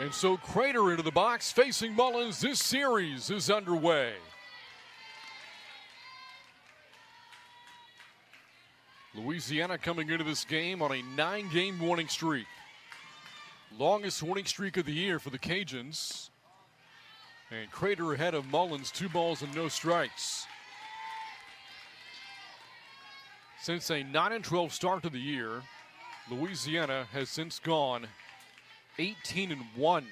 And so Crater into the box facing Mullins. This series is underway. Louisiana coming into this game on a 9-game winning streak. Longest winning streak of the year for the Cajuns. And Crater ahead of Mullins, 2 balls and no strikes. Since a 9-12 start to the year, Louisiana has since gone 18-1.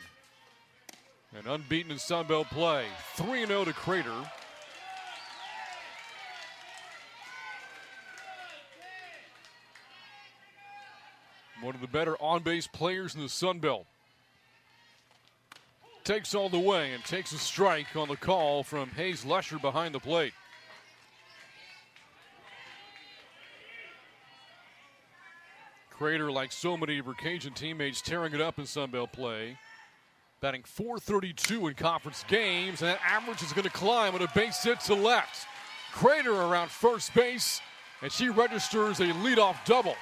And unbeaten in Sun Belt play. 3-0 to Crater. One of the better on-base players in the Sun Belt. Takes all the way and takes a strike on the call from Hayes Lesher behind the plate. Crater, like so many of her Cajun teammates, tearing it up in Sun Belt play. Batting .432 in conference games, and that average is going to climb on a base hit to left. Crater around first base, and she registers a leadoff double.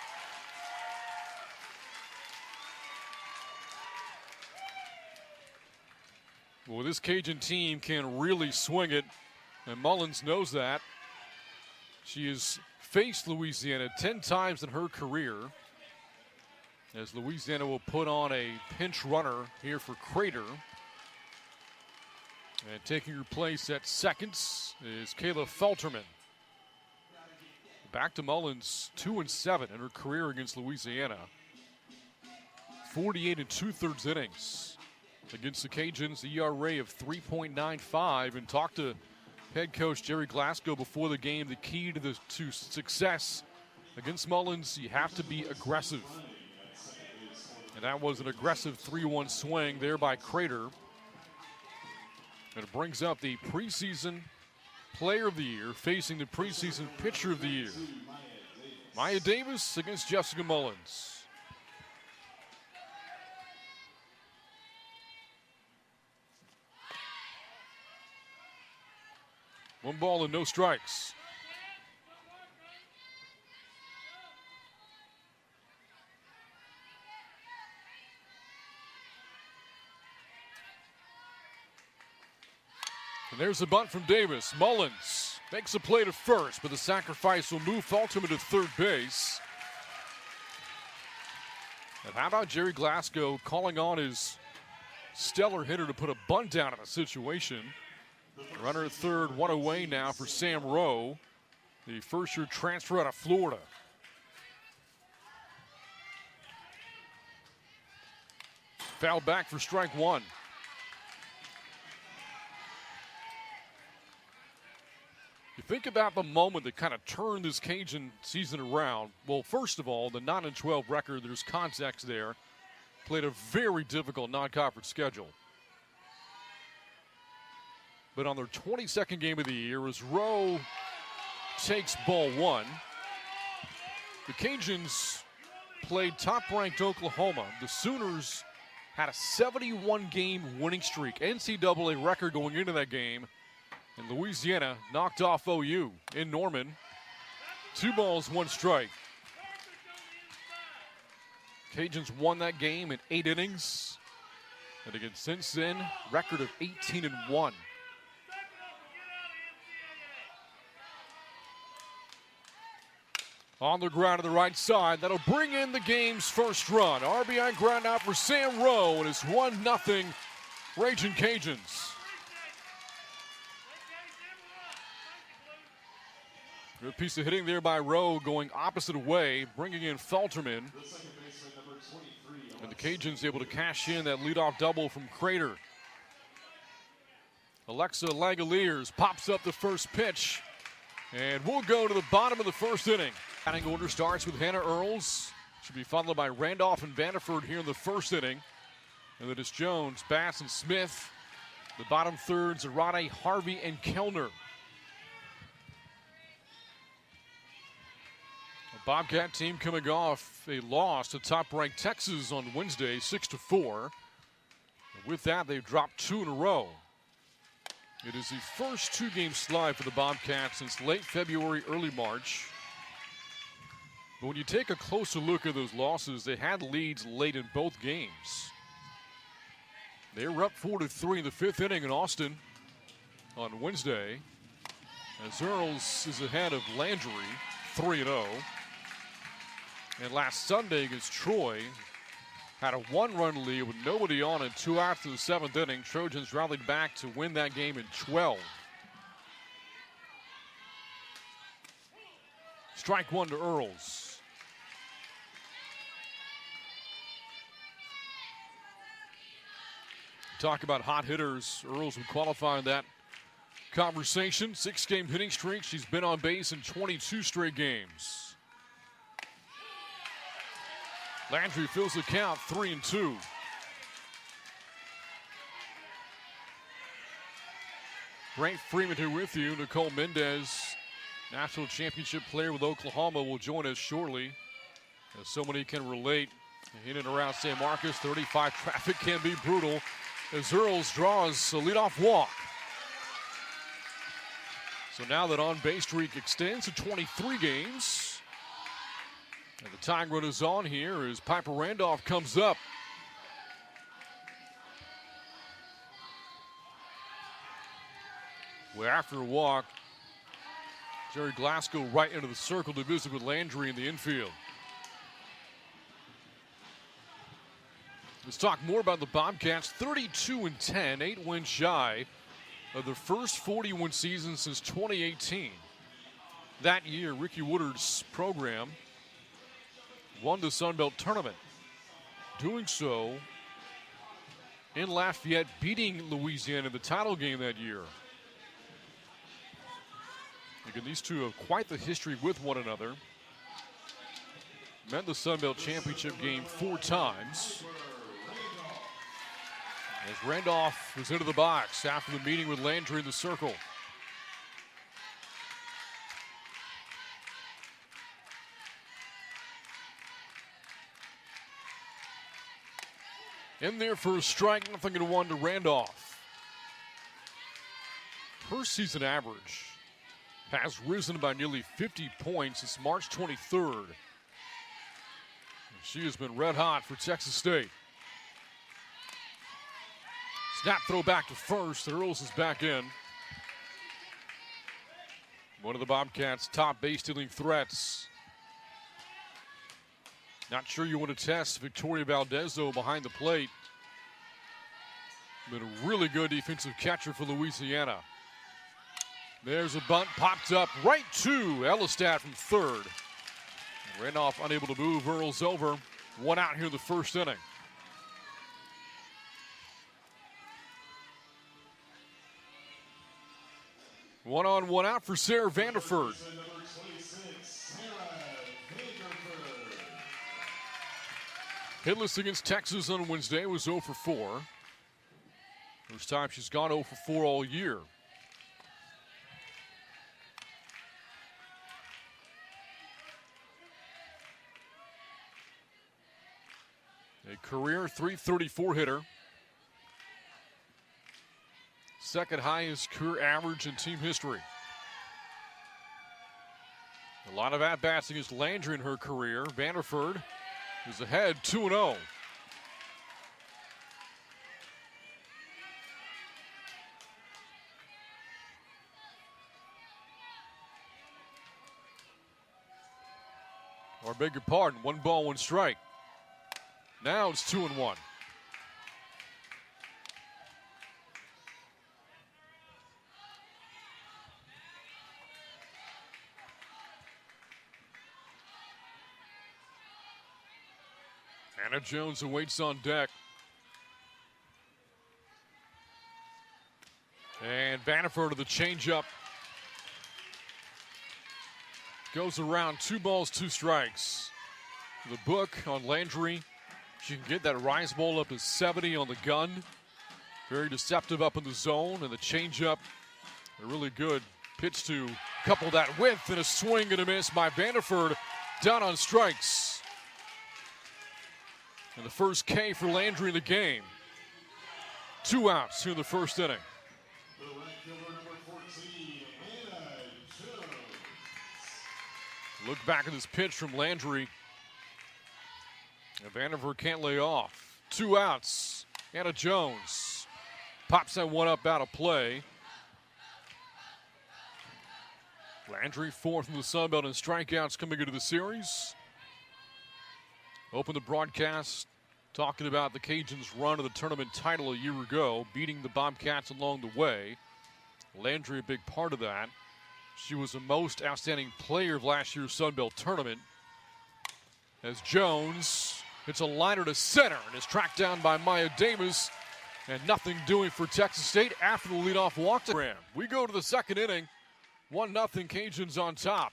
Well, this Cajun team can really swing it, and Mullins knows that. She has faced Louisiana 10 times in her career, as Louisiana will put on a pinch runner here for Crater. And taking her place at seconds is Kayla Felterman. Back to Mullins, 2-7 in her career against Louisiana. 48 2/3 innings. Against the Cajuns, the ERA of 3.95, and talked to head coach Jerry Glasgow before the game. The key to success against Mullins, you have to be aggressive. And that was an aggressive 3-1 swing there by Crater. And it brings up the preseason player of the year facing the preseason pitcher of the year. Maya Davis against Jessica Mullins. One ball and no strikes. And there's a bunt from Davis. Mullins makes a play to first, but the sacrifice will move Felterman to third base. And how about Jerry Glasgow calling on his stellar hitter to put a bunt down in a situation? Runner at third, 1 away now for Sam Rowe, the first-year transfer out of Florida. Foul back for strike 1. You think about the moment that kind of turned this Cajun season around. Well, first of all, the 9-12 record, there's context there. Played a very difficult non-conference schedule. But on their 22nd game of the year, as Rowe takes ball 1, the Cajuns played top-ranked Oklahoma. The Sooners had a 71-game winning streak, NCAA record going into that game. And Louisiana knocked off OU in Norman. 2 balls, 1 strike. Cajuns won that game in 8 innings. And again, since then, record of 18-1. On the ground to the right side, that'll bring in the game's first run. RBI ground out for Sam Rowe, and it's 1-0 Raging Cajuns. Good piece of hitting there by Rowe, going opposite way, bringing in Felterman. And the Cajuns able to cash in that leadoff double from Crater. Alexa Langoliers pops up the first pitch, and we'll go to the bottom of the first inning. Batting order starts with Hannah Earls. Should be followed by Randolph and Vanderford here in the first inning. And then it's Jones, Bass, and Smith. The bottom thirds, Arade, Harvey, and Kellner. A Bobcat team coming off a loss to top-ranked Texas on Wednesday, 6-4. And with that, they've dropped 2 in a row. It is the first 2-game slide for the Bobcats since late February, early March. But when you take a closer look at those losses, they had leads late in both games. They were up 4-3 in the 5th inning in Austin on Wednesday, as Earls is ahead of Landry, 3-0. And last Sunday against Troy, had a 1-run lead with nobody on and 2 outs in the 7th inning. Trojans rallied back to win that game in 12. Strike one to Earls. Talk about hot hitters. Earls would qualify in that conversation. 6-game hitting streak. She's been on base in 22 straight games. Landry fills the count, 3-2. Brent Freeman here with you. Nicole Mendez, national championship player with Oklahoma, will join us shortly. As so many can relate, in and around San Marcos, 35 traffic can be brutal. As Earls draws a leadoff walk. So now that on-base streak extends to 23 games. And the tying run is on here as Piper Randolph comes up. Well, after a walk, Jerry Glasgow right into the circle to visit with Landry in the infield. Let's talk more about the Bobcats. 32-10, 8 wins shy of their first 41 seasons since 2018. That year, Ricky Woodard's program won the Sun Belt Tournament. Doing so in Lafayette, beating Louisiana in the title game that year. Again, these two have quite the history with one another. Met the Sun Belt Championship game 4 times. As Randolph was into the box after the meeting with Landry in the circle. In there for a strike, 0-1 to Randolph. Her season average has risen by nearly 50 points since March 23rd. She has been red hot for Texas State. Snap throw back to first. Earls is back in. One of the Bobcats' top base stealing threats. Not sure you want to test Victoria Valdez, though, behind the plate. Been a really good defensive catcher for Louisiana. There's a bunt popped up right to Ellistat from third. Randolph unable to move. Earls over. 1 out here in the 1st inning. One on, 1 out for Sarah Vanderford. Hitless against Texas on Wednesday, was 0 for 4. First time she's gone 0 for 4 all year. A career .334 hitter. Second highest career average in team history. A lot of at-bats against Landry in her career. Vanderford is ahead 2-0. Or beg your pardon, 1 ball, 1 strike. Now it's 2-1. Anna Jones awaits on deck. And Vanderford to the changeup. Goes around 2 balls, 2 strikes. The book on Landry. She can get that rise ball up to 70 on the gun. Very deceptive up in the zone. And the changeup, a really good pitch to couple that with. And a swing and a miss by Vanderford. Down on strikes. And the first K for Landry in the game. 2 outs here in the 1st inning. Look back at this pitch from Landry. And Vanderford can't lay off. 2 outs. Anna Jones pops that one up out of play. Landry fourth in the Sun Belt in strikeouts coming into the series. Opened the broadcast talking about the Cajuns' run of the tournament title a year ago, beating the Bobcats along the way. Landry a big part of that. She was the most outstanding player of last year's Sun Belt tournament. As Jones hits a liner to center and is tracked down by Maya Davis. And nothing doing for Texas State after the leadoff walk. We go to the second inning. 1-0 Cajuns on top.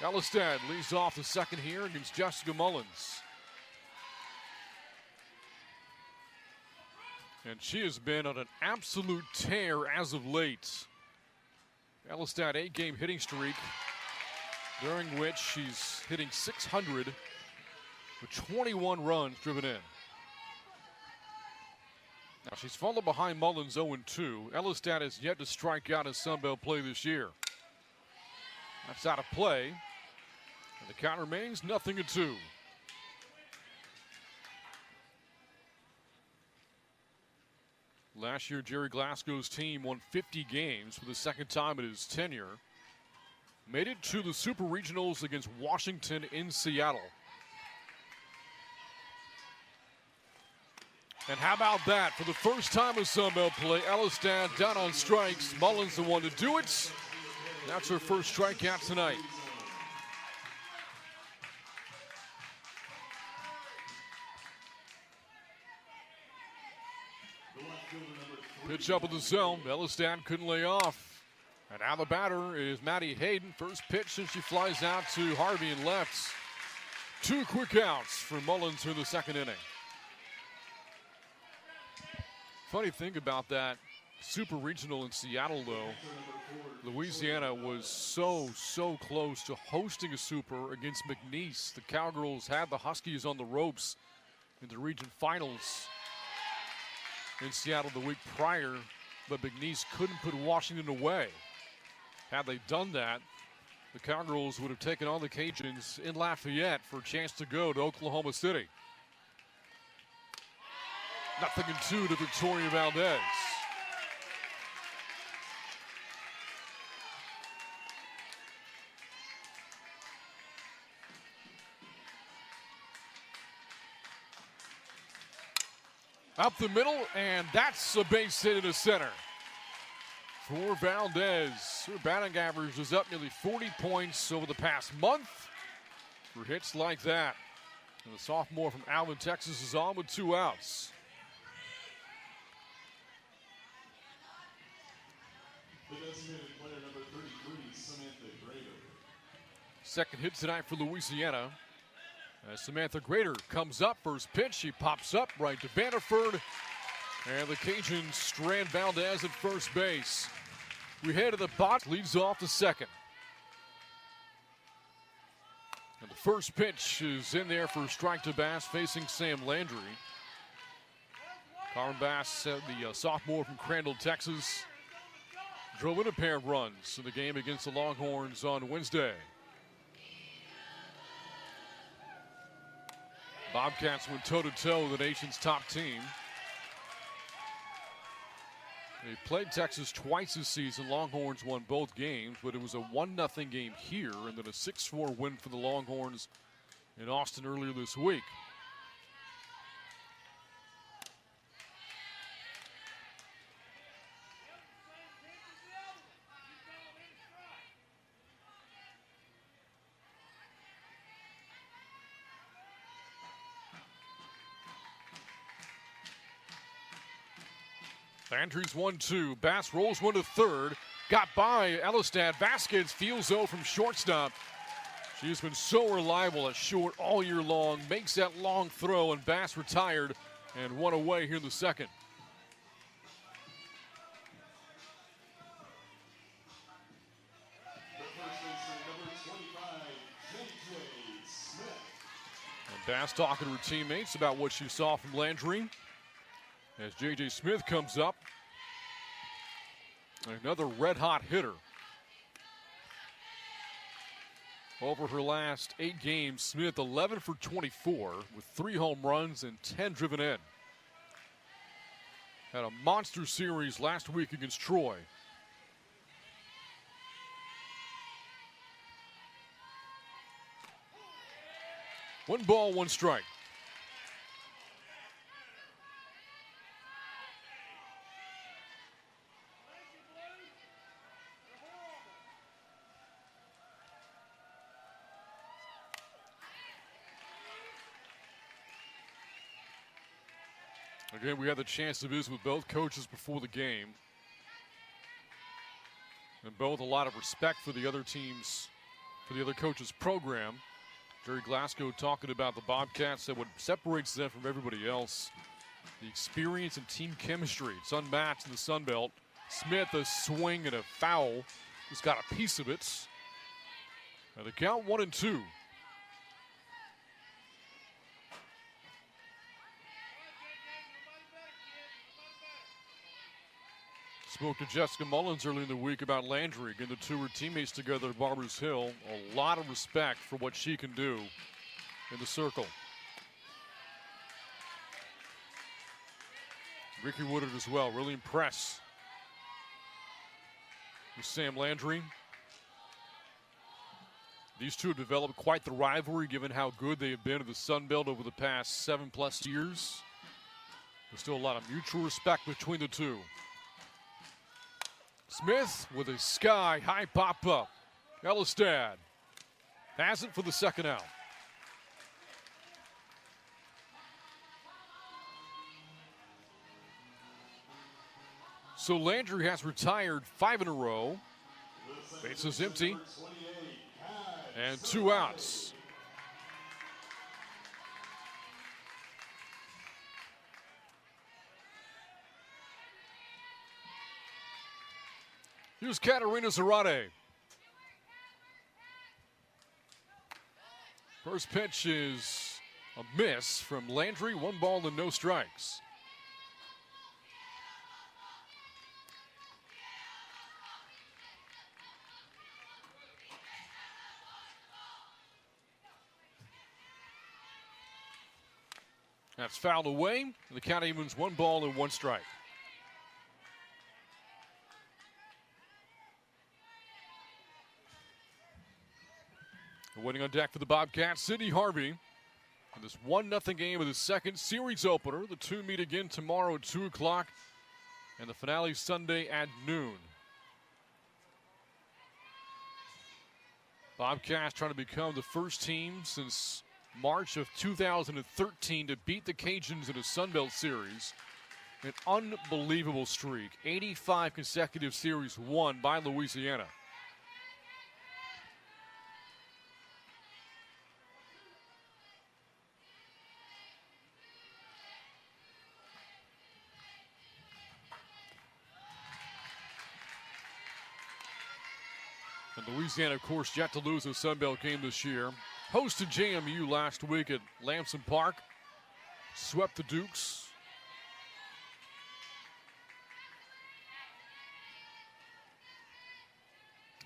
Elistad leads off the second here against Jessica Mullins. And she has been on an absolute tear as of late. Elistad 8-game hitting streak, during which she's hitting .600 with 21 runs driven in. Now she's fallen behind Mullins 0-2. Elistad has yet to strike out in Sun Belt play this year. That's out of play. And the count remains 0-2. Last year, Jerry Glasgow's team won 50 games for the second time in his tenure. Made it to the Super Regionals against Washington in Seattle. And how about that? For the first time in Sun Belt play, Elistad down on strikes. Mullins the one to do it. That's her first strikeout tonight. Pitch up in the zone. Elistad couldn't lay off. And now the batter is Maddie Hayden. First pitch, and she flies out to Harvey and left. 2 quick outs for Mullins in the second inning. Funny thing about that Super Regional in Seattle, though, Louisiana was so close to hosting a Super against McNeese. The Cowgirls had the Huskies on the ropes in the region finals in Seattle the week prior, but McNeese couldn't put Washington away. Had they done that, the Cowgirls would have taken on the Cajuns in Lafayette for a chance to go to Oklahoma City. 0-2 to Victoria Valdez. Up the middle, and that's a base hit into center for Valdez. Her batting average is up nearly 40 points over the past month for hits like that. And the sophomore from Alvin, Texas is on with 2 outs. Second hit tonight for Louisiana. As Samantha Grader comes up, first pitch, she pops up right to Vanderford. And the Cajuns strand Valdez at first base. We head to the box, leads off the second. And the first pitch is in there for a strike to Bass facing Sam Landry. Carmen Bass, the sophomore from Crandall, Texas, drove in a pair of runs in the game against the Longhorns on Wednesday. Bobcats went toe-to-toe with the nation's top team. They played Texas twice this season. Longhorns won both games, but it was a 1-0 game here and then a 6-4 win for the Longhorns in Austin earlier this week. Landry's 1-2. Bass rolls one to third. Got by Elistad. Vasquez fields though from shortstop. She's been so reliable at short all year long. Makes that long throw, and Bass retired and one away here in the second. And Bass talking to her teammates about what she saw from Landry. As J.J. Smith comes up, another red-hot hitter. Over her last 8 games, Smith 11 for 24 with 3 home runs and 10 driven in. Had a monster series last week against Troy. One ball, one strike. Again, we had the chance to visit with both coaches before the game. And both a lot of respect for the other teams, for the other coaches' program. Jerry Glasgow talking about the Bobcats, that what separates them from everybody else, the experience and team chemistry. It's unmatched in the Sun Belt. Smith, a swing and a foul. Just got a piece of it. And the count 1-2. Spoke to Jessica Mullins early in the week about Landry. Again, the two were teammates together at Barbers Hill. A lot of respect for what she can do in the circle. Ricky Woodard as well, really impressed with Sam Landry. These two have developed quite the rivalry given how good they have been in the Sun Belt over the past 7+ years. There's still a lot of mutual respect between the two. Smith with a sky-high pop-up. Elistad has it for the second out. So Landry has retired 5 in a row. Bases empty. And 2 outs. Here's Katarina Zarate. First pitch is a miss from Landry. 1 ball and no strikes. That's fouled away. And the count evens 1 ball and 1 strike. Waiting on deck for the Bobcats, Sydney Harvey. In this 1-0 game of the second series opener. The two meet again tomorrow at 2 o'clock. And the finale Sunday at noon. Bobcats trying to become the first team since March of 2013 to beat the Cajuns in a Sun Belt series. An unbelievable streak. 85 consecutive series won by Louisiana. And Louisiana, of course, yet to lose a Sun Belt game this year. Hosted JMU last week at Lamson Park. Swept the Dukes.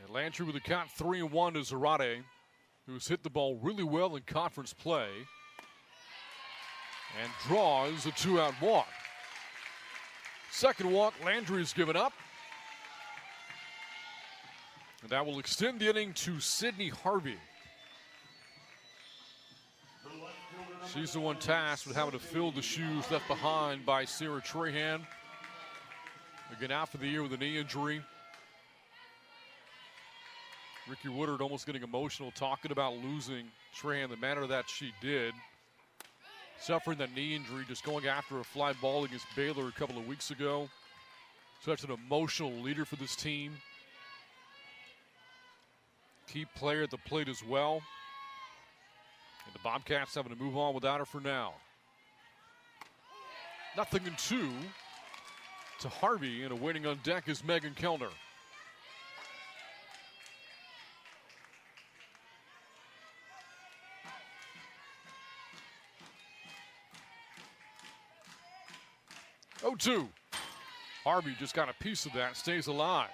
And Landry with the count 3-1 to Zarate, who's hit the ball really well in conference play. And draws a 2-out walk. Second walk, Landry's given up. And that will extend the inning to Sydney Harvey. She's the one tasked with having to fill the shoes left behind by Sarah Trahan. Again, out for the year with a knee injury. Ricky Woodard almost getting emotional talking about losing Trahan the manner that she did. Suffering that knee injury, just going after a fly ball against Baylor a couple of weeks ago. Such an emotional leader for this team. Key player at the plate as well. And the Bobcats having to move on without her for now. 0-2 to Harvey, and awaiting on deck is Megan Kellner. Oh, 2. Harvey just got a piece of that, stays alive.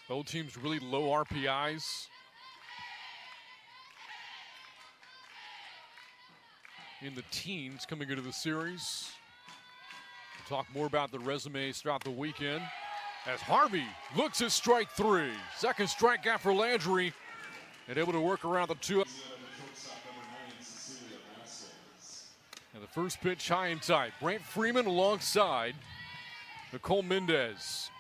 Both teams really low RPIs. in the teens coming into the series. We'll talk more about the resumes throughout the weekend as Harvey looks at strike 3. Second strikeout for Landry and able to work around the 2. And the first pitch high and tight. Brant Freeman alongside Nicole Mendez,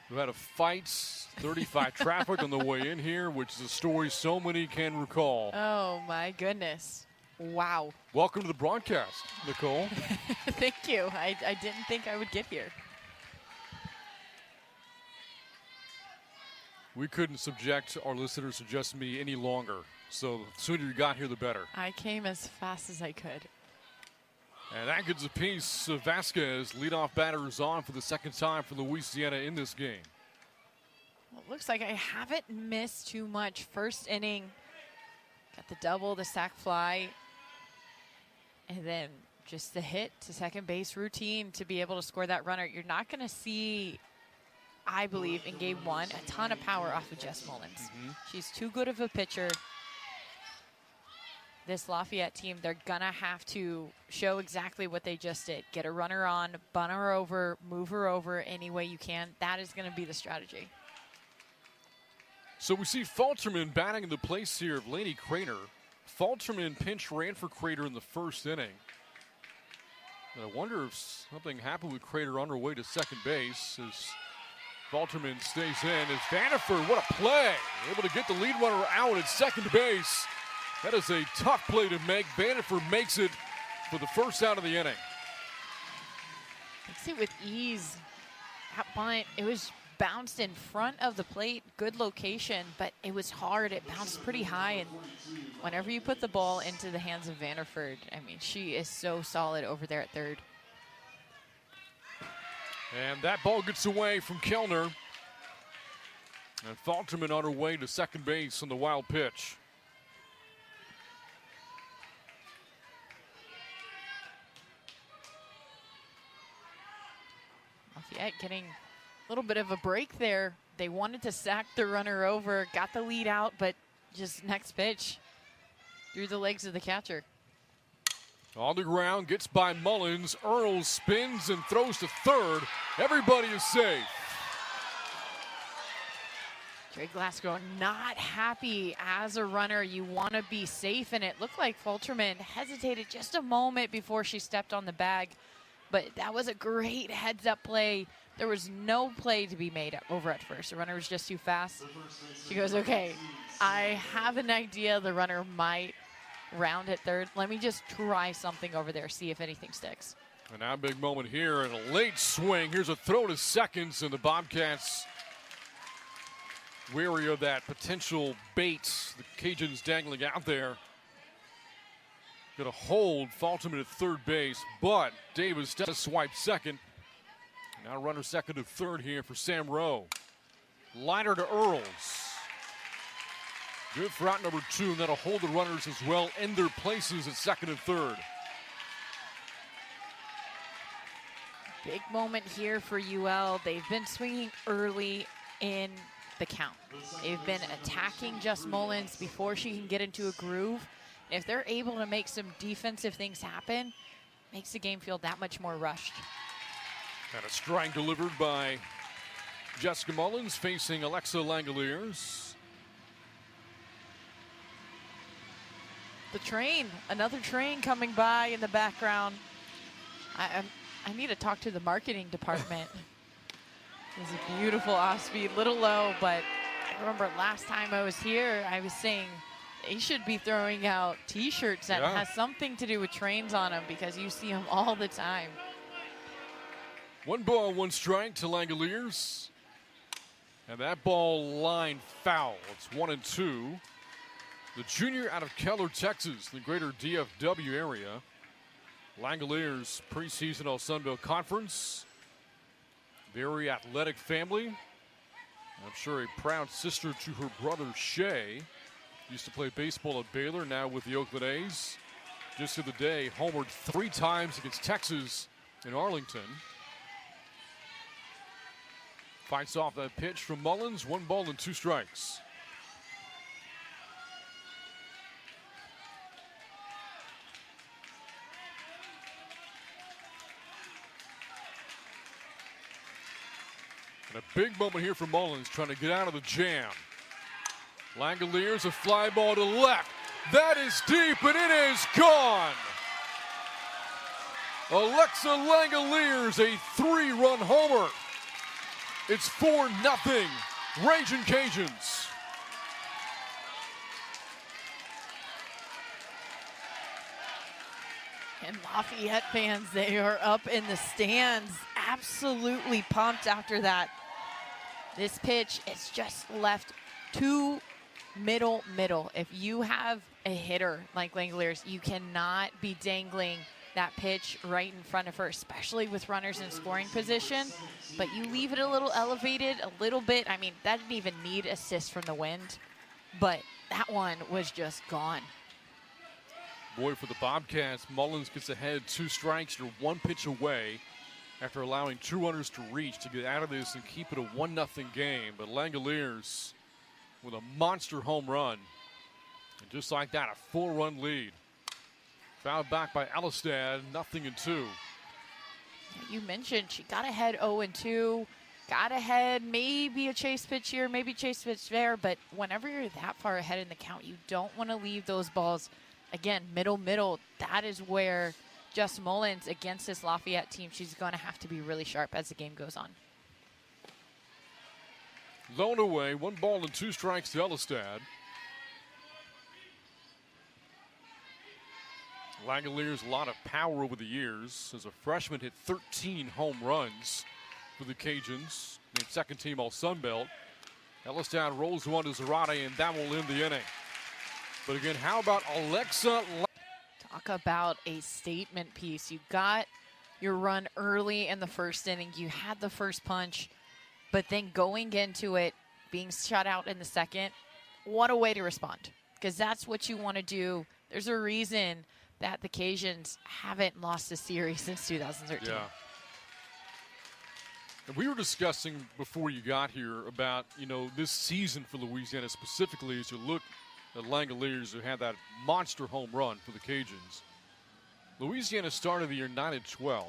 who had a fight 35 traffic on the way in here, which is a story so many can recall. Oh, my goodness. Wow. Welcome to the broadcast, Nicole. Thank you. I didn't think I would get here. We couldn't subject our listeners to just me any longer, so the sooner you got here, the better. I came as fast as I could. And that gets a piece of Vasquez. Leadoff batter is on for the second time for Louisiana in this game. Well, it looks like I haven't missed too much. First inning, got the double, the sac fly, and then just the hit to second base routine to be able to score that runner. You're not going to see, I believe, in game one, a ton of power off of Jess Mullins. She's too good of a pitcher. This Lafayette team, they're going to have to show exactly what they just did. Get a runner on, bunt her over, move her over any way you can. That is going to be the strategy. So we see Falterman batting in the place here of Lainey Crater. Falterman pinch ran for Crater in the first inning. And I wonder if something happened with Crater on her way to second base as Falterman stays in. As Vanderford, what a play! Able to get the lead runner out at second base. That is a tough play to make. Vanderford makes it for the first out of the inning. Makes it with ease. That bunt, it was bounced in front of the plate. Good location, but it was hard. It bounced pretty high, and whenever you put the ball into the hands of Vanderford, I mean, she is so solid over there at third. And that ball gets away from Kellner. And Falterman on her way to second base on the wild pitch. Lafayette getting a little bit of a break there. They wanted to sack the runner over, got the lead out, but just next pitch through the legs of the catcher. On the ground, gets by Mullins. Earl spins and throws to third. Everybody is safe. Trey Glasgow not happy as a runner. You want to be safe, and it looked like Falterman hesitated just a moment before she stepped on the bag. But that was a great heads-up play. There was no play to be made over at first. The runner was just too fast. She goes, okay, I have an idea the runner might round at third. Let me just try something over there, see if anything sticks. And now a big moment here and a late swing. Here's a throw to seconds, and the Bobcats wary of that potential bait. The Cajuns dangling out there. Going to hold Falterman at third base, but Davis does swipe second. Now runner second to third here for Sam Rowe. Liner to Earls. Good for out number 2, and that'll hold the runners as well in their places at second and third. Big moment here for UL. They've been swinging early in the count. They've been attacking Jess Mullins before she can get into a groove. If they're able to make some defensive things happen, makes the game feel that much more rushed. And a strike delivered by Jessica Mullins facing Alexa Langoliers. The train, another train coming by in the background. I need to talk to the marketing department. It was a beautiful off-speed, little low, but I remember last time I was here, I was saying, they should be throwing out T-shirts that has something to do with trains on them because you see them all the time. 1 ball, 1 strike to Langoliers. And that ball line foul. It's 1-2. The junior out of Keller, Texas, the greater DFW area. Langoliers preseason All Sunbelt Conference. Very athletic family. I'm sure a proud sister to her brother Shay. Used to play baseball at Baylor, now with the Oakland A's. Just the other day, homered 3 times against Texas in Arlington. Fights off that pitch from Mullins. 1 ball and 2 strikes. big moment here for Mullins, trying to get out of the jam. Langoliers, a fly ball to left. That is deep, and it is gone. Alexa Langoliers, a 3-run homer. It's 4-0, Ragin' Cajuns. And Lafayette fans, they are up in the stands, absolutely pumped after that. This pitch is just left too middle. If you have a hitter like Langoliers, you cannot be dangling that pitch right in front of her, especially with runners in scoring position. But you leave it a little elevated, a little bit. I mean, that didn't even need assist from the wind, but that one was just gone. Boy, for the Bobcats, Mullins gets ahead 2 strikes. They're 1 pitch away after allowing 2 runners to reach to get out of this and keep it a 1-0 game. But Langoliers with a monster home run. And just like that, a 4-run lead. Fouled back by Alistad, 0-2. You mentioned she got ahead 0-2, got ahead, maybe a chase pitch here, maybe chase pitch there, but whenever you're that far ahead in the count, you don't want to leave those balls, again, middle. That is where Jess Mullins, against this Lafayette team, she's going to have to be really sharp as the game goes on. Lone away, 1 ball and 2 strikes to Alistad. Langoliers, a lot of power over the years. As a freshman, hit 13 home runs for the Cajuns. Named second team all Sun Belt. Alistad rolls one to Zarate, and that will end the inning. But again, how about Alexa? Talk about a statement piece. You got your run early in the first inning. You had the first punch, but then going into it, being shut out in the second, what a way to respond. Because that's what you want to do. There's a reason that the Cajuns haven't lost a series since 2013. Yeah. And we were discussing before you got here about, this season for Louisiana specifically, as you look at Langoliers, who had that monster home run for the Cajuns. Louisiana started the year 9-12.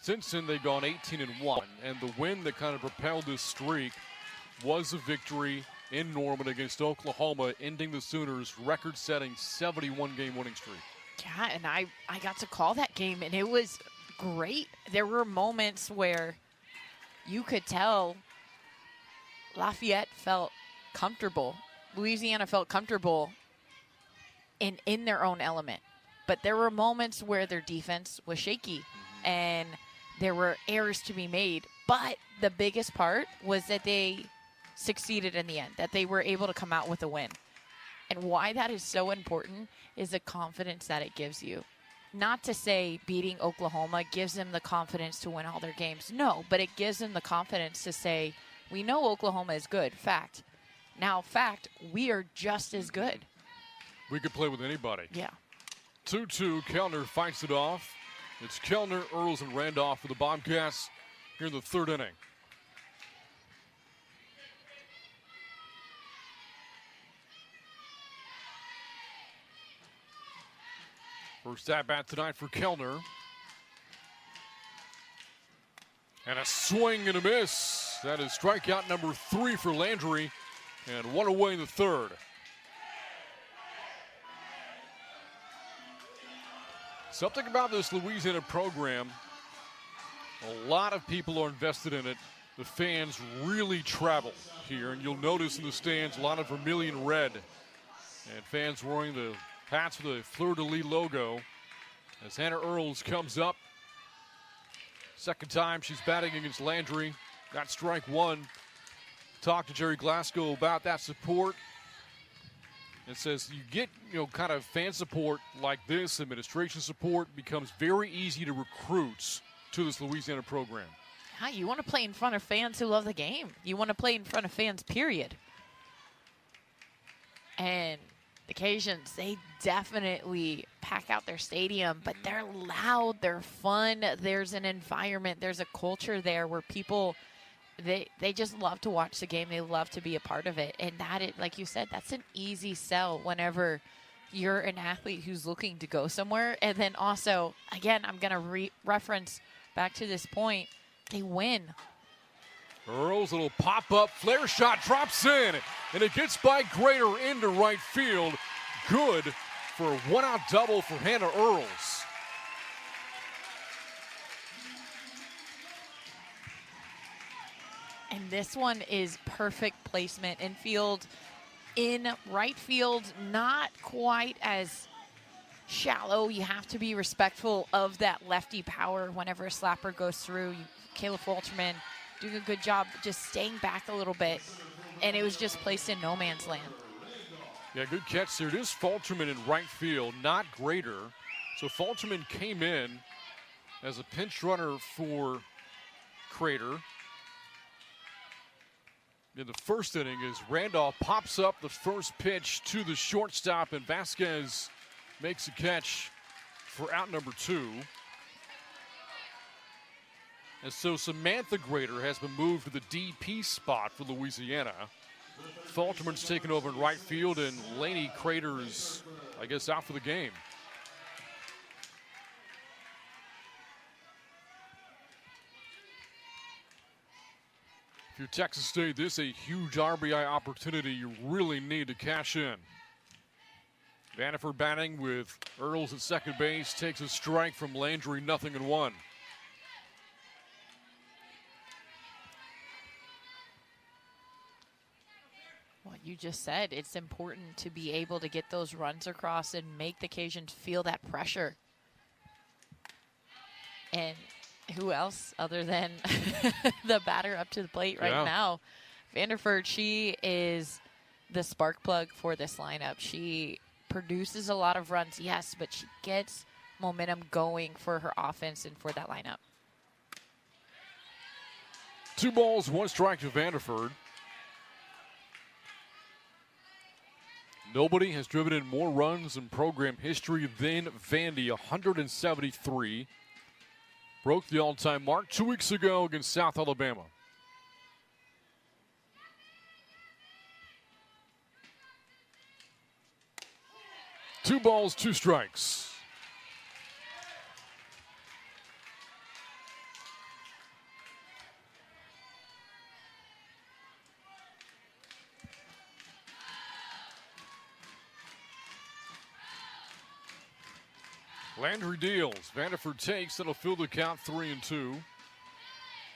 Since then, they've gone 18-1, and the win that kind of propelled this streak was a victory in Norman against Oklahoma, ending the Sooners' record-setting 71-game winning streak. Yeah, and I got to call that game, and it was great. There were moments where you could tell Lafayette felt comfortable. Louisiana felt comfortable in their own element. But there were moments where their defense was shaky, and there were errors to be made. But the biggest part was that they succeeded in the end, that they were able to come out with a win. And why that is so important is the confidence that it gives you. Not to say beating Oklahoma gives them the confidence to win all their games. No, but it gives them the confidence to say, we know Oklahoma is good, fact. Now, fact, we are just as good. We could play with anybody. Yeah. 2-2, Kellner fights it off. It's Kellner, Earls, and Randolph for the Bobcats here in the 3rd inning. First at-bat tonight for Kellner. And a swing and a miss. That is strikeout number 3 for Landry. And 1 away in the 3rd. Something about this Louisiana program, a lot of people are invested in it. The fans really travel here. And you'll notice in the stands a lot of vermilion red. And fans wearing the hats with the fleur-de-lis logo as Hannah Earls comes up. Second time she's batting against Landry. Got strike 1. Talked to Jerry Glasgow about that support. It says you get, kind of fan support like this, administration support, becomes very easy to recruit to this Louisiana program. Yeah, you want to play in front of fans who love the game. You want to play in front of fans, period. And the Cajuns, they definitely pack out their stadium, but they're loud, they're fun, there's an environment, there's a culture there where people, they just love to watch the game, they love to be a part of it. And that, like you said, that's an easy sell whenever you're an athlete who's looking to go somewhere. And then also, again, I'm going to reference back to this point, they win. Earls, little pop-up flare shot drops in, and it gets by Grader into right field. Good for a one-out double for Hannah Earls. And this one is perfect placement in right field, not quite as shallow. You have to be respectful of that lefty power whenever a slapper goes through. Kayla Falterman doing a good job just staying back a little bit, and it was just placed in no man's land. Yeah, good catch there. It is Falterman in right field, not Grader. So Falterman came in as a pinch runner for Crater. In the first inning, as Randolph pops up the first pitch to the shortstop, and Vasquez makes a catch for out number 2. And so Samantha Grader has been moved to the DP spot for Louisiana. Falterman's taken over in right field, and Laney Crater's, I guess, out for the game. If you're Texas State, this is a huge RBI opportunity you really need to cash in. Vanderford batting with Earls at second base, takes a strike from Landry, 0-1. What you just said, it's important to be able to get those runs across and make the Cajuns feel that pressure. And who else other than the batter up to the plate right now? Vanderford, she is the spark plug for this lineup. She produces a lot of runs, yes, but she gets momentum going for her offense and for that lineup. 2 balls, 1 strike to Vanderford. Nobody has driven in more runs in program history than Vandy, 173. Broke the all-time mark 2 weeks ago against South Alabama. Two balls, 2 strikes. Landry deals. Vanderford takes. That'll fill the count 3-2.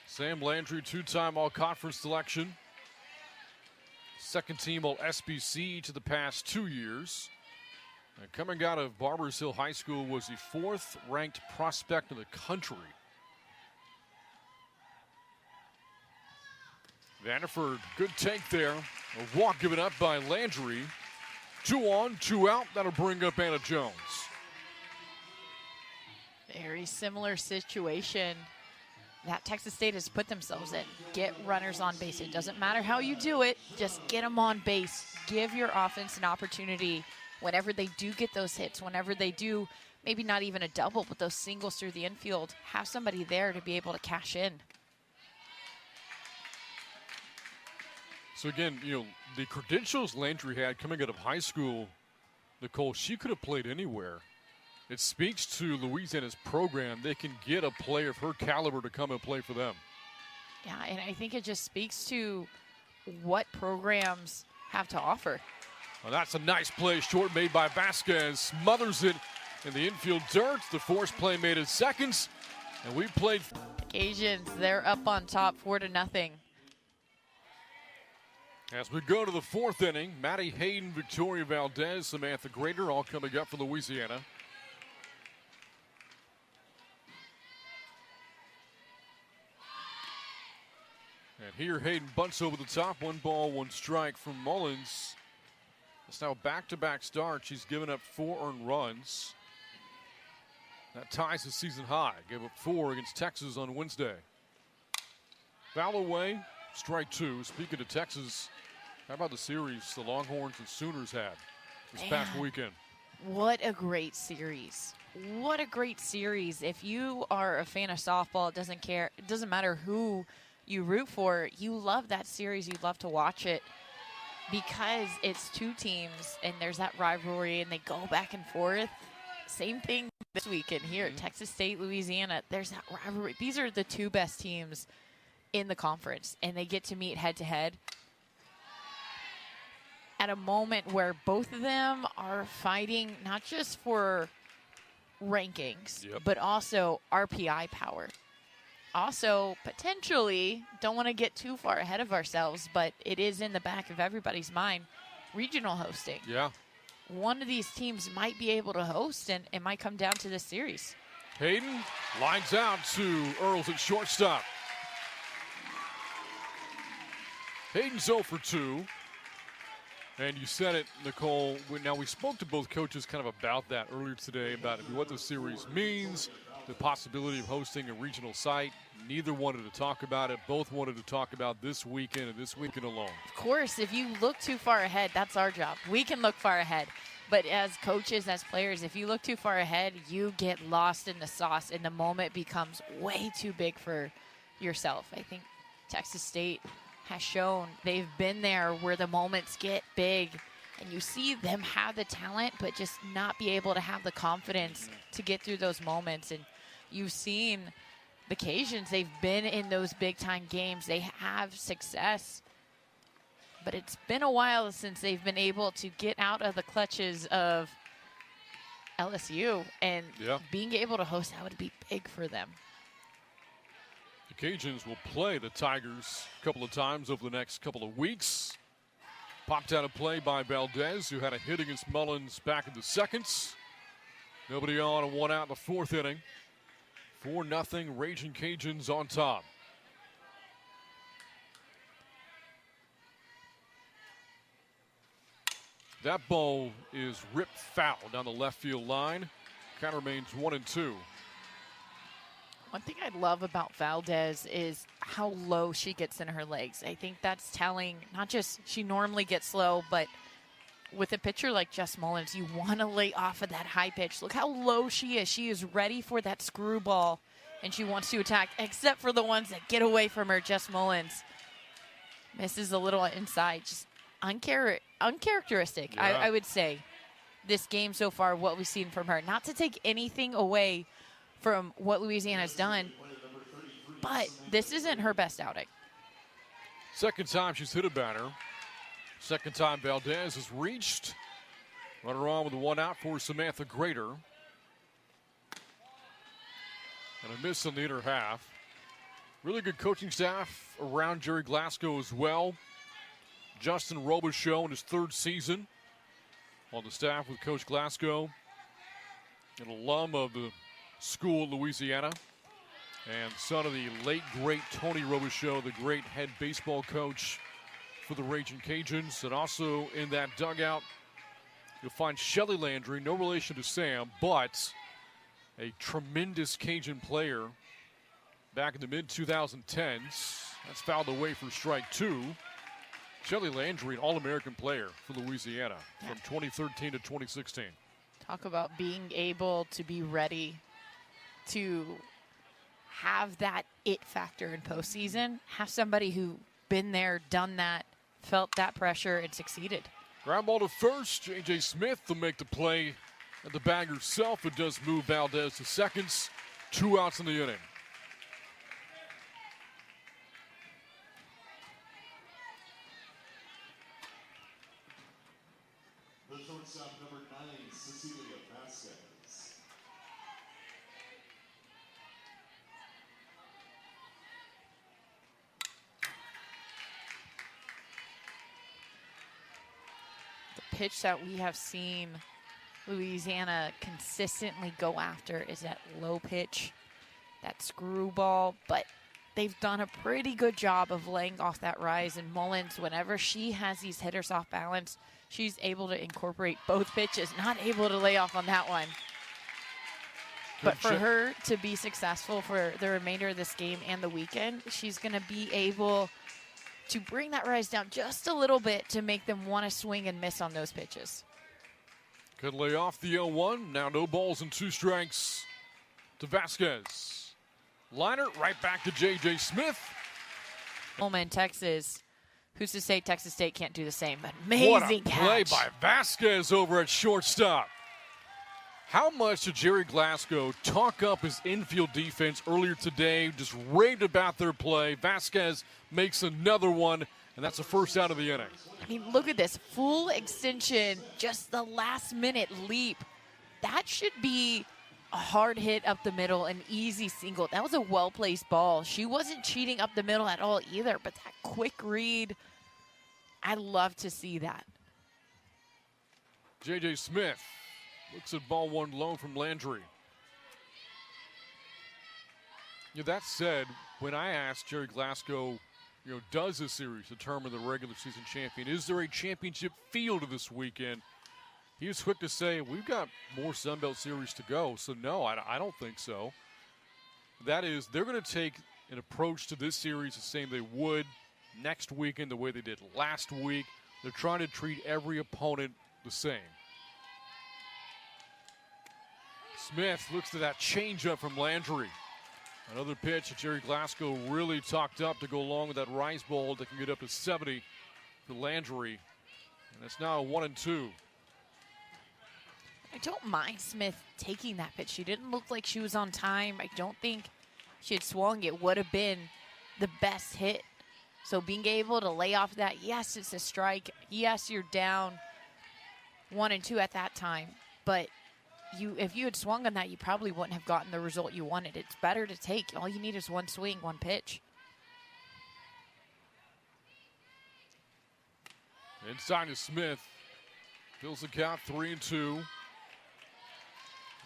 Sam Landry, 2-time all-conference selection. Second team all-SBC to the past 2 years. And coming out of Barbers Hill High School, was the 4th ranked prospect in the country. Vanderford, good take there. A walk given up by Landry. 2 on, 2 out. That'll bring up Anna Jones. Very similar situation that Texas State has put themselves in. Get runners on base. It doesn't matter how you do it. Just get them on base. Give your offense an opportunity whenever they do get those hits, whenever they do, maybe not even a double, but those singles through the infield, have somebody there to be able to cash in. So again, you know, the credentials Landry had coming out of high school, Nicole, she could have played anywhere. It speaks to Louisiana's program. They can get a player of her caliber to come and play for them. Yeah, and I think it just speaks to what programs have to offer. Well, that's a nice play, short made by Vasquez. Smothers it in the infield dirt. The force play made it seconds, and we played. Cajuns, they're up on top 4-0. As we go to the 4th inning, Maddie Hayden, Victoria Valdez, Samantha Grader, all coming up for Louisiana. And here Hayden bunts over the top. 1 ball, 1 strike from Mullins. It's now back-to-back starts. She's given up 4 earned runs. That ties the season high. Gave up 4 against Texas on Wednesday. Foul away, strike 2. Speaking of Texas, how about the series the Longhorns and Sooners had this past weekend? What a great series. What a great series. If you are a fan of softball, it doesn't matter who you root for. You love that series. You love to watch it because it's 2 teams and there's that rivalry and they go back and forth. Same thing this weekend here at Texas State, Louisiana. There's that rivalry. These are the 2 best teams in the conference, and they get to meet head-to-head at a moment where both of them are fighting not just for rankings, but also RPI power. Also, potentially, don't want to get too far ahead of ourselves, but it is in the back of everybody's mind, regional hosting. Yeah. One of these teams might be able to host, and it might come down to this series. Hayden lines out to Earls at shortstop. Hayden's 0 for 2. And you said it, Nicole. Now, we spoke to both coaches kind of about that earlier today, about what the series means, the possibility of hosting a regional site. Neither wanted to talk about it. Both wanted to talk about this weekend and this weekend alone. Of course, if you look too far ahead, that's our job. We can look far ahead. But as coaches, as players, if you look too far ahead, you get lost in the sauce, and the moment becomes way too big for yourself. I think Texas State has shown they've been there where the moments get big, and you see them have the talent but just not be able to have the confidence to get through those moments. And you've seen the Cajuns, they've been in those big-time games. They have success, but it's been a while since they've been able to get out of the clutches of LSU, and being able to host, that would be big for them. The Cajuns will play the Tigers a couple of times over the next couple of weeks. Popped out of play by Valdez, who had a hit against Mullins back in the seconds. Nobody on and 1 out in the 4th inning. 4-0, Raging Cajuns on top. That ball is ripped foul down the left field line. Count remains 1-2. One thing I love about Valdez is how low she gets in her legs. I think that's telling, not just she normally gets low, but with a pitcher like Jess Mullins, you want to lay off of that high pitch. Look how low she is. She is ready for that screwball, and she wants to attack, except for the ones that get away from her. Jess Mullins misses a little inside. Just uncharacteristic, I would say, this game so far, what we've seen from her. Not to take anything away from what Louisiana's done, but this isn't her best outing. Second time she's hit a batter. Second time Valdez has reached. Runner on with a 1 out for Samantha Grader. And a miss in the inner half. Really good coaching staff around Jerry Glasgow as well. Justin Robichaux in his 3rd season on the staff with Coach Glasgow. An alum of the school at Louisiana, and son of the late, great Tony Robichaux, the great head baseball coach for the Raging Cajuns. And also in that dugout, you'll find Shelly Landry, no relation to Sam, but a tremendous Cajun player back in the mid-2010s. That's fouled away for strike 2. Shelly Landry, an All-American player for Louisiana from 2013 to 2016. Talk about being able to be ready to have that it factor in postseason, have somebody who been there, done that, felt that pressure, and succeeded. Ground ball to first. J.J. Smith will make the play at the bag herself. It does move Valdez to seconds. 2 outs in the inning. The shortstop, number 9, Cecilia Vasquez. Pitch that we have seen Louisiana consistently go after is that low pitch, that screwball, but they've done a pretty good job of laying off that rise. And Mullins, whenever she has these hitters off balance, she's able to incorporate both pitches, not able to lay off on that one. But for her to be successful for the remainder of this game and the weekend, she's going to be able to bring that rise down just a little bit to make them want to swing and miss on those pitches. Could lay off the 0-1. Now no balls and 2 strikes to Vasquez. Liner right back to J.J. Smith. In Texas, who's to say Texas State can't do the same? But amazing what a play catch by Vasquez over at shortstop. How much did Jerry Glasgow talk up his infield defense earlier today, just raved about their play? Vasquez makes another one, and that's the first out of the inning. I mean, look at this. Full extension, just the last-minute leap. That should be a hard hit up the middle, an easy single. That was a well-placed ball. She wasn't cheating up the middle at all either, but that quick read, I love to see that. J.J. Smith looks at ball one low from Landry. That said, when I asked Jerry Glasgow, does this series determine the regular season champion? Is there a championship field this weekend? He was quick to say, we've got more Sun Belt series to go. So, no, I don't think so. That is, they're going to take an approach to this series the same they would next weekend, the way they did last week. They're trying to treat every opponent the same. Smith looks to that changeup from Landry. Another pitch that Jerry Glasgow really talked up to go along with that rise ball that can get up to 70 for Landry. And it's now a 1-2. I don't mind Smith taking that pitch. She didn't look like she was on time. I don't think she had swung. It would have been the best hit. So being able to lay off that, yes, it's a strike. Yes, you're down 1-2 at that time. But if you had swung on that, you probably wouldn't have gotten the result you wanted. It's better to take. All you need is one swing, one pitch. Inside to Smith. Fills the count 3-2.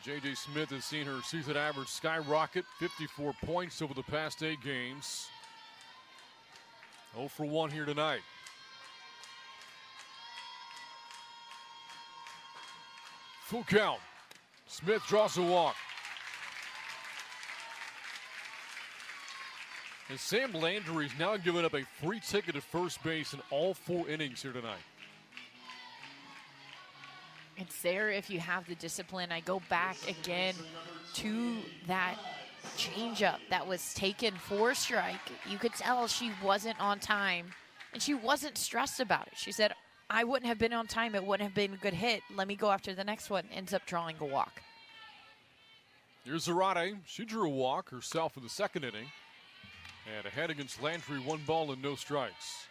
J.J. Smith has seen her season average skyrocket, 54 points over the past 8 games. 0 for 1 here tonight. Full count. Smith draws a walk. And Sam Landry's now given up a free ticket to first base in all 4 innings here tonight. It's there if you have the discipline. I go back again to that changeup that was taken for strike. You could tell she wasn't on time, and she wasn't stressed about it. She said, I wouldn't have been on time. It wouldn't have been a good hit. Let me go after the next one. Ends up drawing a walk. Here's Zarate. She drew a walk herself in the second inning. And ahead against Landry, 1 ball and no strikes.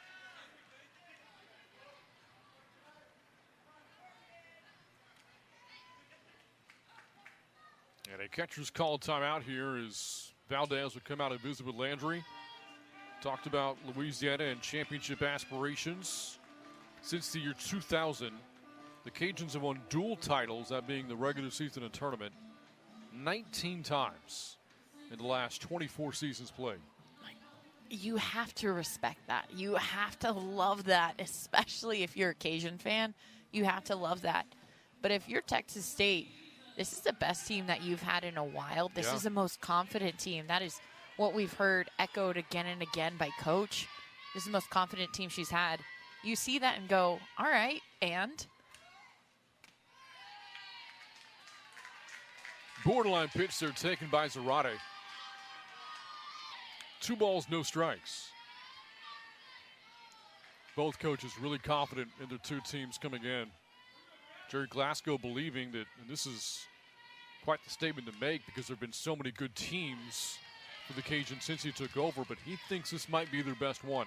And a catcher's call timeout here as Valdez would come out and visit with Landry. Talked about Louisiana and championship aspirations. Since the year 2000, the Cajuns have won dual titles, that being the regular season and tournament, 19 times in the last 24 seasons played. You have to respect that. You have to love that, especially if you're a Cajun fan. You have to love that. But if you're Texas State, this is the best team that you've had in a while. This is the most confident team. That is what we've heard echoed again and again by Coach. This is the most confident team she's had. You see that and go, all right, and? Borderline pitch there taken by Zarate. 2 balls, no strikes. Both coaches really confident in their 2 teams coming in. Jerry Glasgow believing that, and this is quite the statement to make because there have been so many good teams for the Cajuns since he took over, but he thinks this might be their best one.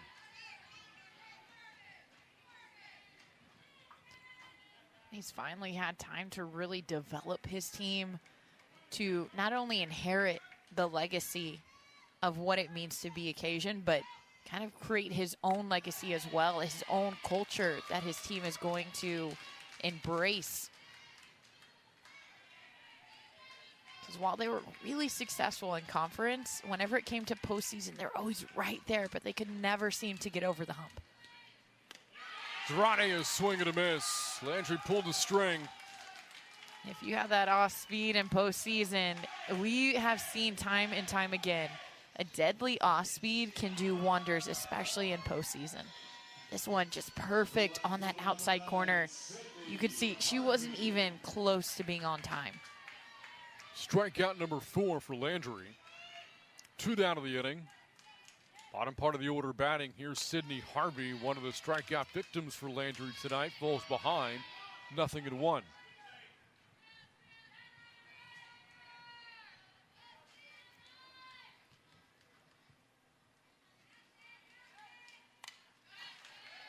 He's finally had time to really develop his team to not only inherit the legacy of what it means to be a Cajun, but kind of create his own legacy as well, his own culture that his team is going to embrace. Because while they were really successful in conference, whenever it came to postseason, they're always right there, but they could never seem to get over the hump. Zarate is swing and a miss. Landry pulled the string. If you have that off speed in postseason, we have seen time and time again, a deadly off speed can do wonders, especially in postseason. This one just perfect on that outside corner. You could see she wasn't even close to being on time. Strikeout number 4 for Landry. 2 down of the inning. Bottom part of the order batting. Here's Sydney Harvey, one of the strikeout victims for Landry tonight. Falls behind, 0-1.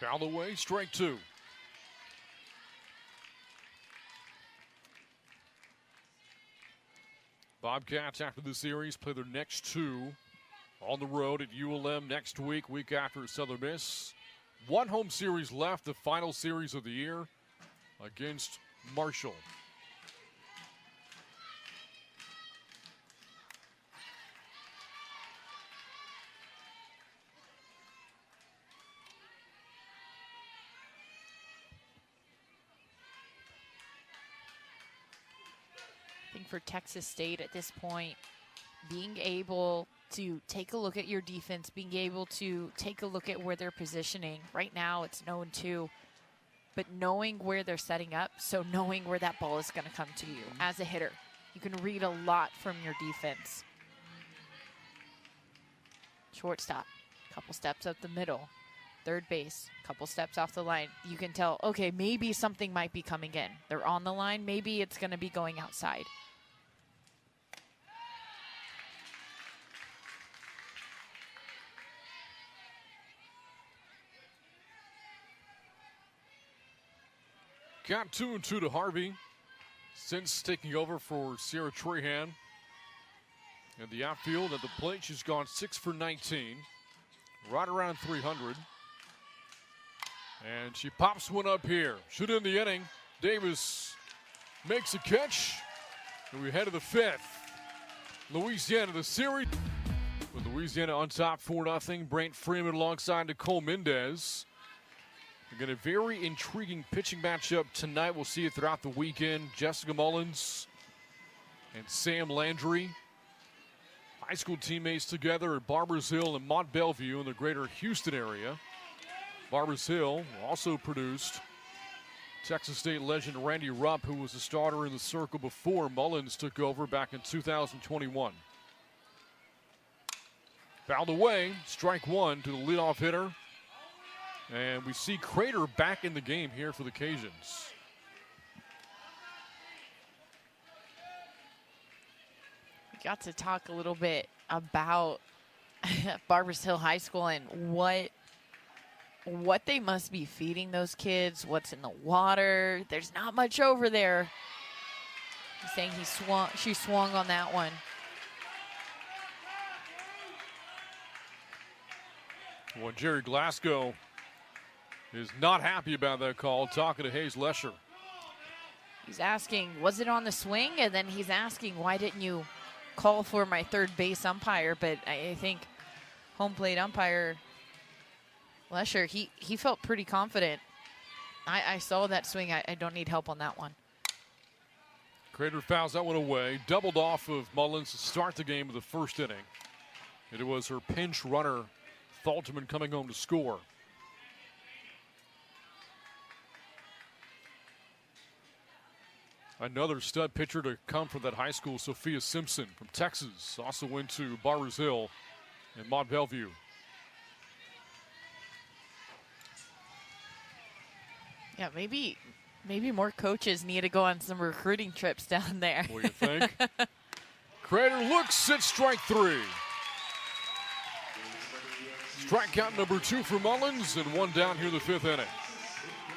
Foul away, strike two. Bobcats, after the series, play their next two on the road at ULM next week after at Southern Miss. One home series left, the final series of the year against Marshall. I think for Texas State at this point, being able to take a look at your defense, being able to take a look at where they're positioning. Right now it's 0-2, but knowing where they're setting up, so knowing where that ball is going to come to you as a hitter. You can read a lot from your defense. Shortstop, couple steps up the middle. Third base, couple steps off the line. You can tell, okay, maybe something might be coming in. They're on the line, maybe it's going to be going outside. Got 2-2 to Harvey since taking over for Sierra Trahan. In the outfield at the plate, she's gone 6 for 19, right around 300. And she pops one up here. Should end the inning. Davis makes a catch. And we head to the fifth. Louisiana, the series. With Louisiana on top 4-0. Brant Freeman alongside Nicole Mendez. Again, a very intriguing pitching matchup tonight. We'll see it throughout the weekend. Jessica Mullins and Sam Landry. High school teammates together at Barbers Hill and Mont Bellevue in the greater Houston area. Barbers Hill also produced Texas State legend Randy Rupp, who was a starter in the circle before Mullins took over back in 2021. Fouled away, strike one to the leadoff hitter. And we see Crater back in the game here for the Cajuns. We got to talk a little bit about Barbers Hill High School and what they must be feeding those kids, what's in the water. There's not much over there. He's saying she swung on that one. Well, Jerry Glasgow is not happy about that call, talking to Hayes Lesher. He's asking, was it on the swing? And then he's asking, why didn't you call for my third base umpire? But I think home plate umpire Lesher, he felt pretty confident. I saw that swing. I don't need help on that one. Crater fouls that one away. Doubled off of Mullins to start the game of the first inning. And it was her pinch runner, Thalterman, coming home to score. Another stud pitcher to come from that high school, Sophia Simpson from Texas, also went to Barbers Hill and Mont Bellevue. Yeah, maybe more coaches need to go on some recruiting trips down there. What do you think? Crater looks at strike three. Strikeout number 2 for Mullins, and one down here in the fifth inning.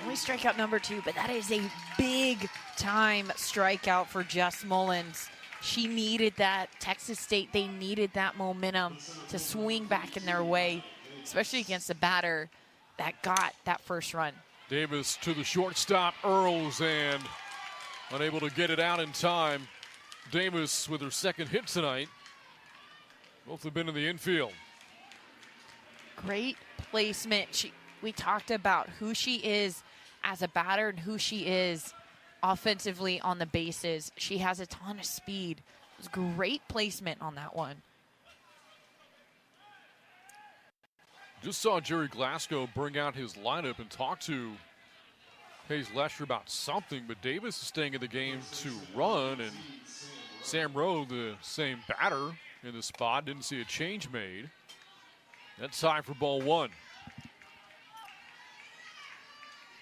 Only strikeout number 2, but that is a big-time strikeout for Jess Mullins. She needed that. Texas State, they needed that momentum to swing back in their way, especially against a batter that got that first run. Davis to the shortstop, Earls, and unable to get it out in time. Davis with her second hit tonight. Both have been in the infield. Great placement. We talked about who she is as a batter and who she is offensively on the bases. She has a ton of speed. It was great placement on that one. Just saw Jerry Glasgow bring out his lineup and talk to Hayes Lesher about something, but Davis is staying in the game to run, and Sam Rowe, the same batter in the spot, didn't see a change made. That's time for ball one.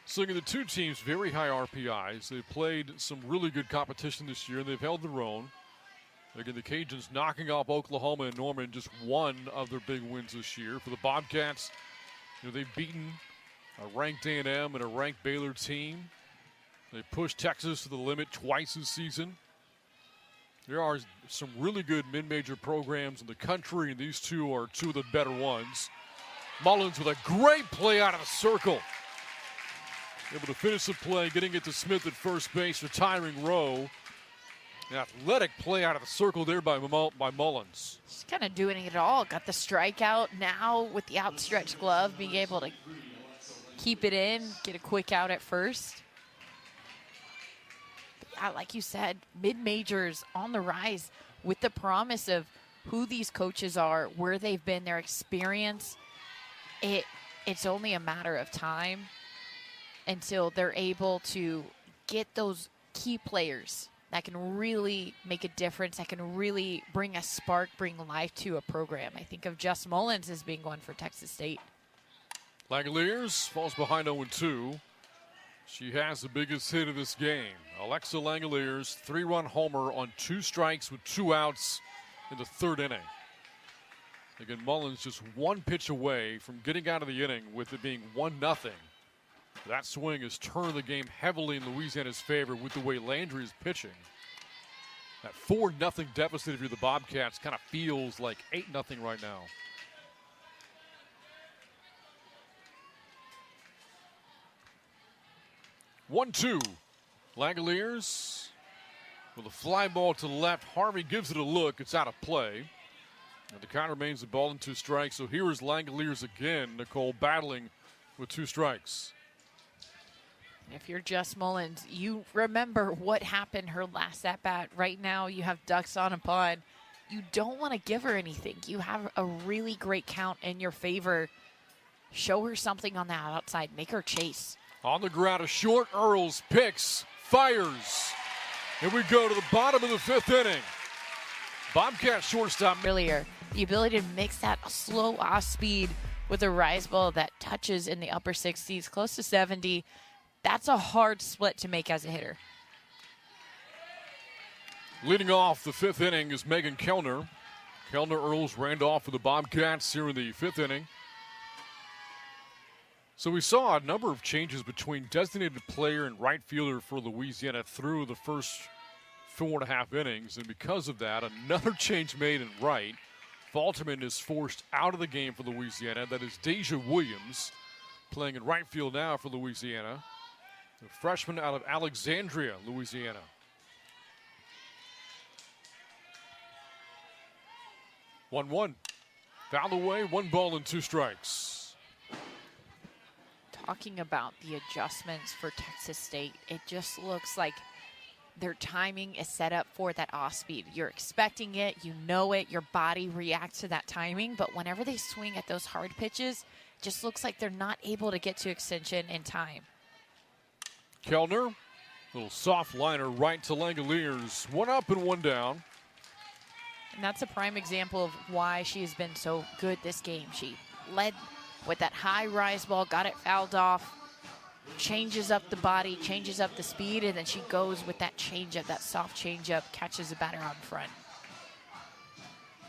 So the two teams, very high RPIs. They've played some really good competition this year, and they've held their own. Again, the Cajuns knocking off Oklahoma and Norman, just one of their big wins this year. For the Bobcats, they've beaten a ranked A&M and a ranked Baylor team. They pushed Texas to the limit twice this season. There are some really good mid-major programs in the country, and these two are two of the better ones. Mullins with a great play out of the circle. Able to finish the play, getting it to Smith at first base, retiring Rowe. An athletic play out of the circle there by Mullins. She's kind of doing it all. Got the strikeout now with the outstretched glove, being able to keep it in, get a quick out at first. But yeah, like you said, mid-majors on the rise with the promise of who these coaches are, where they've been, their experience. It's only a matter of time until they're able to get those key players that can really make a difference, that can really bring a spark, bring life to a program. I think of Jess Mullins as being one for Texas State. Langoliers falls behind 0-2. She has the biggest hit of this game. Alexa Langoliers, 3-run homer on 2 strikes with 2 outs in the 3rd inning. Again, Mullins just 1 pitch away from getting out of the inning with it being 1-0. That swing has turned the game heavily in Louisiana's favor with the way Landry is pitching. That 4-0 deficit if you're the Bobcats kind of feels like 8-0 right now. One-two. Langoliers with a fly ball to the left. Harvey gives it a look. It's out of play. And the count remains a ball and 2 strikes. So here is Langoliers again. Nicole battling with 2 strikes. If you're Jess Mullins, you remember what happened her last at-bat. Right now you have ducks on a pond. You don't want to give her anything. You have a really great count in your favor. Show her something on the outside. Make her chase. On the ground, a short. Earls picks, fires. And we go to the bottom of the 5th inning. Bobcat shortstop. Earlier, the ability to mix that slow off speed with a rise ball that touches in the upper 60s, close to 70. That's a hard split to make as a hitter. Leading off the 5th inning is Megan Kellner. Kellner, Earls, Randolph for the Bobcats here in the 5th inning. So we saw a number of changes between designated player and right fielder for Louisiana through the first 4.5 innings. And because of that, another change made in right. Falterman is forced out of the game for Louisiana. That is Deja Williams playing in right field now for Louisiana. The freshman out of Alexandria, Louisiana. 1-1. Foul away, 1 ball and 2 strikes. Talking about the adjustments for Texas State, it just looks like their timing is set up for that off speed. You're expecting it, you know it, your body reacts to that timing, but whenever they swing at those hard pitches, it just looks like they're not able to get to extension in time. Kellner, little soft liner right to Langoliers. 1 up and 1 down. And that's a prime example of why she has been so good this game. She led with that high rise ball, got it fouled off, changes up the body, changes up the speed, and then she goes with that changeup, that soft changeup, catches the batter on front.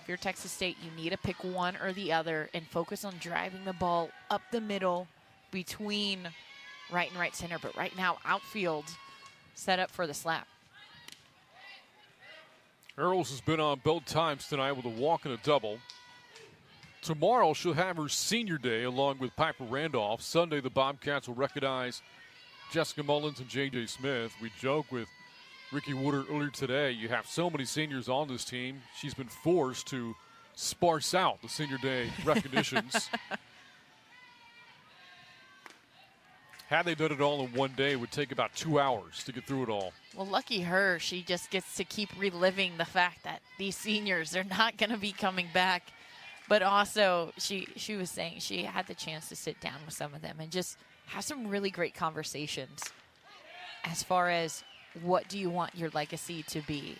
If you're Texas State, you need to pick one or the other and focus on driving the ball up the middle between right and right center. But right now, outfield set up for the slap. Earls has been on both times tonight with a walk and a double. Tomorrow she'll have her senior day along with Piper Randolph. Sunday the Bobcats will recognize Jessica Mullins and J.J. Smith. We joke with Ricky Woodard earlier today, you have so many seniors on this team. She's been forced to sparse out the senior day recognitions. Had they done it all in one day, it would take about 2 hours to get through it all. Well, lucky her. She just gets to keep reliving the fact that these seniors, they're not going to be coming back. But also, she was saying she had the chance to sit down with some of them and just have some really great conversations as far as what do you want your legacy to be.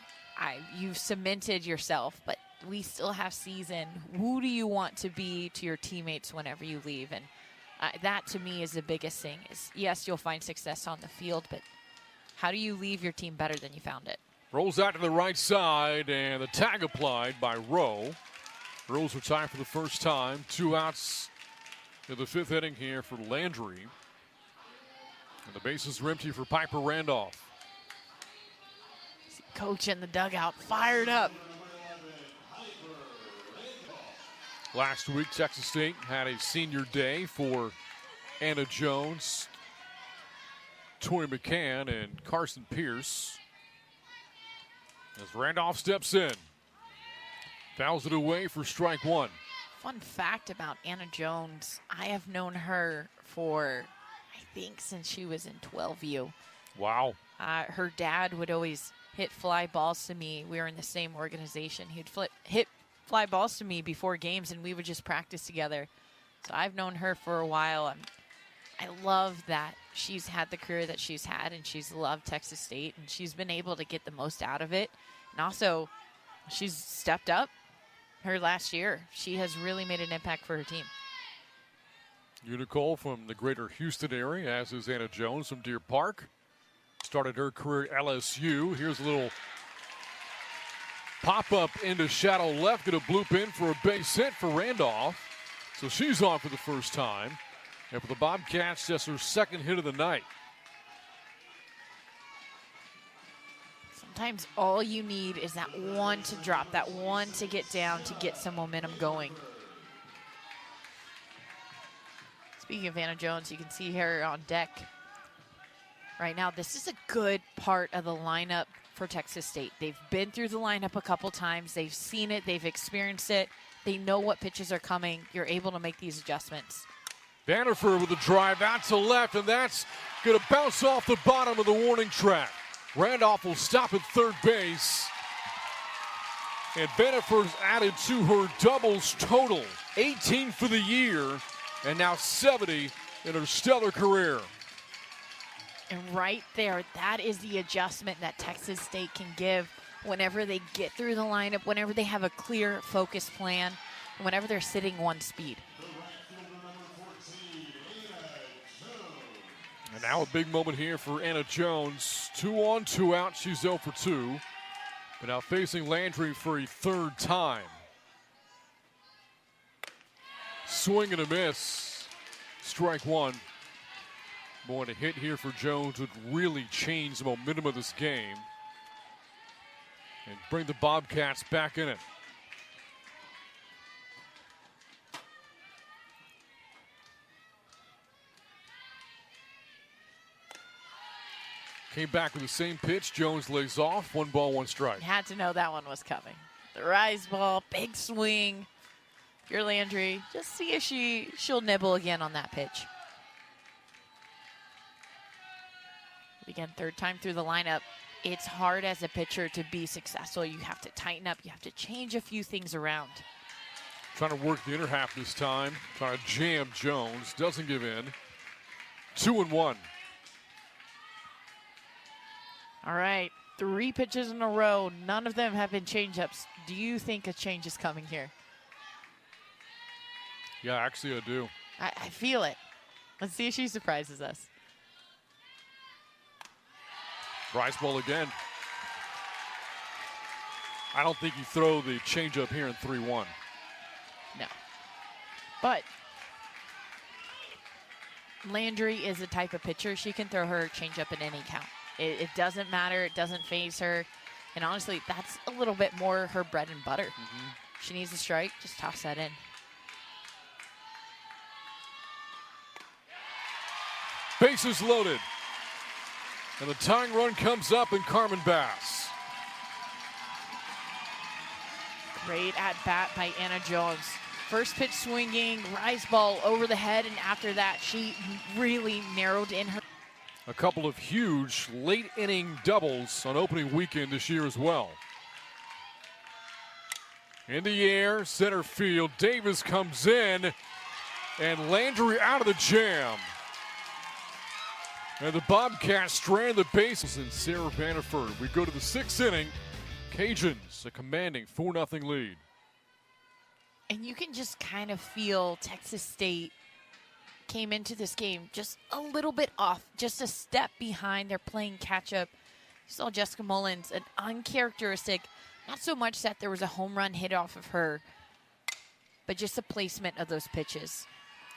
You've cemented yourself, but we still have season. Who do you want to be to your teammates whenever you leave? And that, to me, is the biggest thing. Is yes, you'll find success on the field, but how do you leave your team better than you found it? Rolls out to the right side, and the tag applied by Rowe. Earls retired for the first time. 2 outs in the 5th inning here for Landry. the bases are empty for Piper Randolph. Coach in the dugout, fired up. Last week, Texas State had a senior day for Anna Jones, Tori McCann, and Carson Pierce. As Randolph steps in, fouls it away for strike one. Fun fact about Anna Jones, I have known her for, I think, since she was in 12U. Wow. Her dad would always hit fly balls to me. We were in the same organization. He'd hit fly balls to me before games, and we would just practice together. So I've known her for a while. I love that she's had the career that she's had, and she's loved Texas State, and she's been able to get the most out of it. And also, she's stepped up her last year. She has really made an impact for her team. Unicole from the greater Houston area, as is Anna Jones from Deer Park. Started her career at LSU. Here's a little pop-up into shadow left. Going to bloop in for a base hit for Randolph. So she's on for the first time. And for the Bobcats, that's her second hit of the night. Sometimes all you need is that one to drop, that one to get down, to get some momentum going. Speaking of Anna Jones, you can see her on deck right now. This is a good part of the lineup for Texas State. They've been through the lineup a couple times. They've seen it. They've experienced it. They know what pitches are coming. You're able to make these adjustments. Vanderford with a drive out to left, and that's going to bounce off the bottom of the warning track. Randolph will stop at third base. And Vanderford's added to her doubles total. 18 for the year, and now 70 in her stellar career. And right there, that is the adjustment that Texas State can give whenever they get through the lineup, whenever they have a clear focus plan, whenever they're sitting one speed. And now a big moment here for Anna Jones. 2 on, 2 out. She's 0 for 2. But now facing Landry for a third time. Swing and a miss. Strike one. Boy, a hit here for Jones would really change the momentum of this game and bring the Bobcats back in it. Came back with the same pitch. Jones lays off. 1 ball, 1 strike. You had to know that one was coming. The rise ball, big swing. If you're Landry, just see if she'll nibble again on that pitch. Again, third time through the lineup. It's hard as a pitcher to be successful. You have to tighten up. You have to change a few things around. Trying to work the inner half this time. Trying to jam Jones. Doesn't give in. 2-1. All right, 3 pitches in a row. None of them have been changeups. Do you think a change is coming here? Yeah, actually I do. I feel it. Let's see if she surprises us. Rise ball again. I don't think you throw the changeup here in 3-1. No. But Landry is the type of pitcher, she can throw her changeup in any count. It doesn't matter. It doesn't faze her. And honestly, that's a little bit more her bread and butter. Mm-hmm. She needs a strike. Just toss that in. Bases loaded. And the tying run comes up in Carmen Bass. Great at-bat by Anna Jones. First pitch swinging, rise ball over the head, and after that, she really narrowed in her. A couple of huge late-inning doubles on opening weekend this year as well. In the air, center field. Davis comes in, and Landry out of the jam. And the Bobcats strand the bases in Sarah Vanderford. We go to the 6th inning. Cajuns a commanding 4-0 lead. And you can just kind of feel Texas State came into this game just a little bit off, just a step behind. They're playing catch-up. You saw Jessica Mullins, an uncharacteristic, not so much that there was a home run hit off of her, but just the placement of those pitches.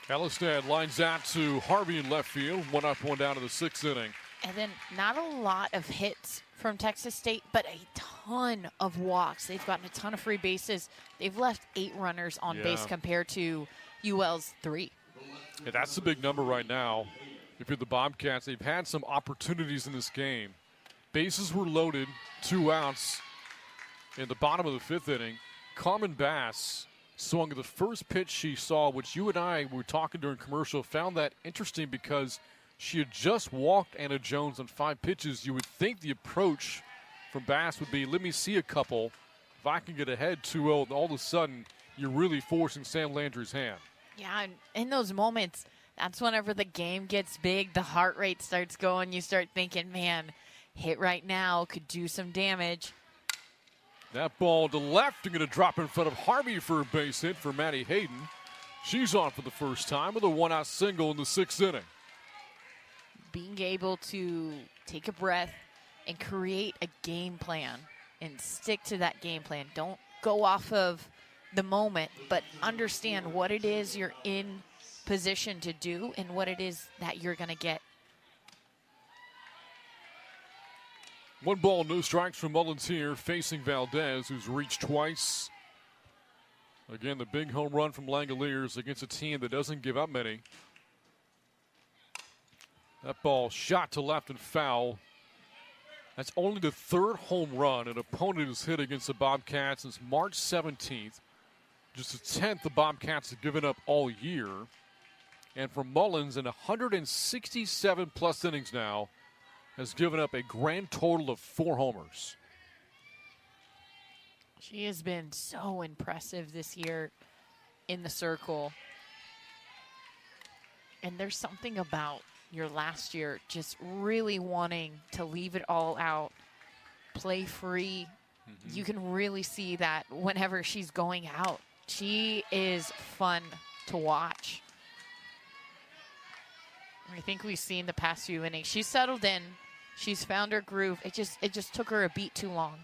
Elistad lines out to Harvey in left field. 1 up, 1 down to the 6th inning. And then not a lot of hits from Texas State, but a ton of walks. They've gotten a ton of free bases. They've left 8 runners on base compared to UL's 3. Yeah, that's the big number right now. If you're the Bobcats, they've had some opportunities in this game. Bases were loaded, 2 outs in the bottom of the 5th inning. Carmen Bass swung at the first pitch she saw, which you and I were talking during commercial, found that interesting because she had just walked Anna Jones on 5 pitches. You would think the approach from Bass would be, let me see a couple. If I can get ahead 2-0, all of a sudden, you're really forcing Sam Landry's hand. Yeah, and in those moments, that's whenever the game gets big, the heart rate starts going. You start thinking, man, hit right now could do some damage. That ball to left and going to drop in front of Harvey for a base hit for Maddie Hayden. She's on for the first time with a 1-out single in the 6th inning. Being able to take a breath and create a game plan and stick to that game plan. Don't go off of the moment, but understand what it is you're in position to do and what it is that you're going to get. 1 ball, no strikes from Mullins here, facing Valdez, who's reached twice. Again, the big home run from Langoliers against a team that doesn't give up many. That ball shot to left and foul. That's only the 3rd home run an opponent has hit against the Bobcats since March 17th. Just the 10th the Bobcats have given up all year. And for Mullins, in 167-plus innings now, has given up a grand total of 4 homers. She has been so impressive this year in the circle. And there's something about your last year just really wanting to leave it all out, play free. You can really see that whenever she's going out. She is fun to watch. I think we've seen the past few innings. She's settled in. She's found her groove. It just took her a beat too long.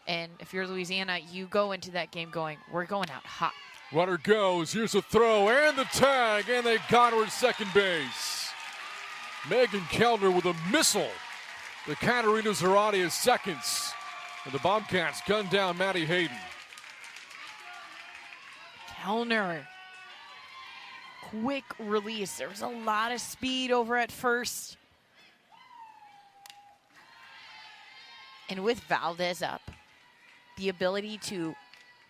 And if you're Louisiana, you go into that game going, we're going out hot. Runner goes. Here's a throw and the tag, and they got her at second base. Megan Kellner with a missile. The Katarina Zarate is seconds. And the Bobcats gun down Maddie Hayden. Kellner. Quick release. There was a lot of speed over at first. And with Valdez up, the ability to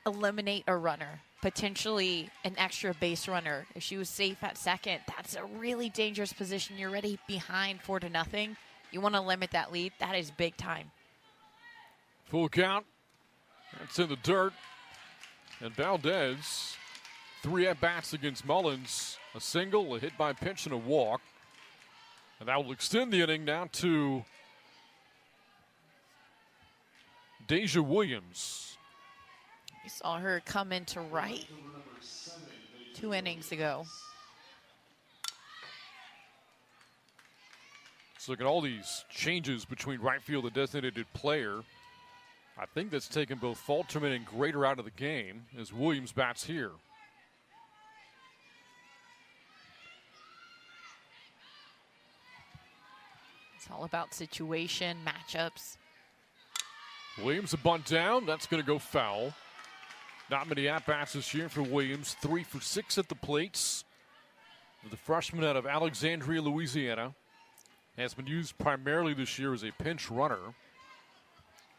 eliminate a runner, potentially an extra base runner. If she was safe at second, that's a really dangerous position. You're already behind 4-0. You want to limit that lead. That is big time. Full count. That's in the dirt. And Valdez, 3 at-bats against Mullins. A single, a hit by pitch, and a walk. And that will extend the inning now to Deja Williams. We saw her come into right 2 innings ago. Let's look at all these changes between right field and designated player. I think that's taken both Falterman and Grader out of the game as Williams bats here. It's all about situation, matchups. Williams a bunt down. That's going to go foul. Not many at-bats this year for Williams. 3 for 6 at the plates. The freshman out of Alexandria, Louisiana, has been used primarily this year as a pinch runner.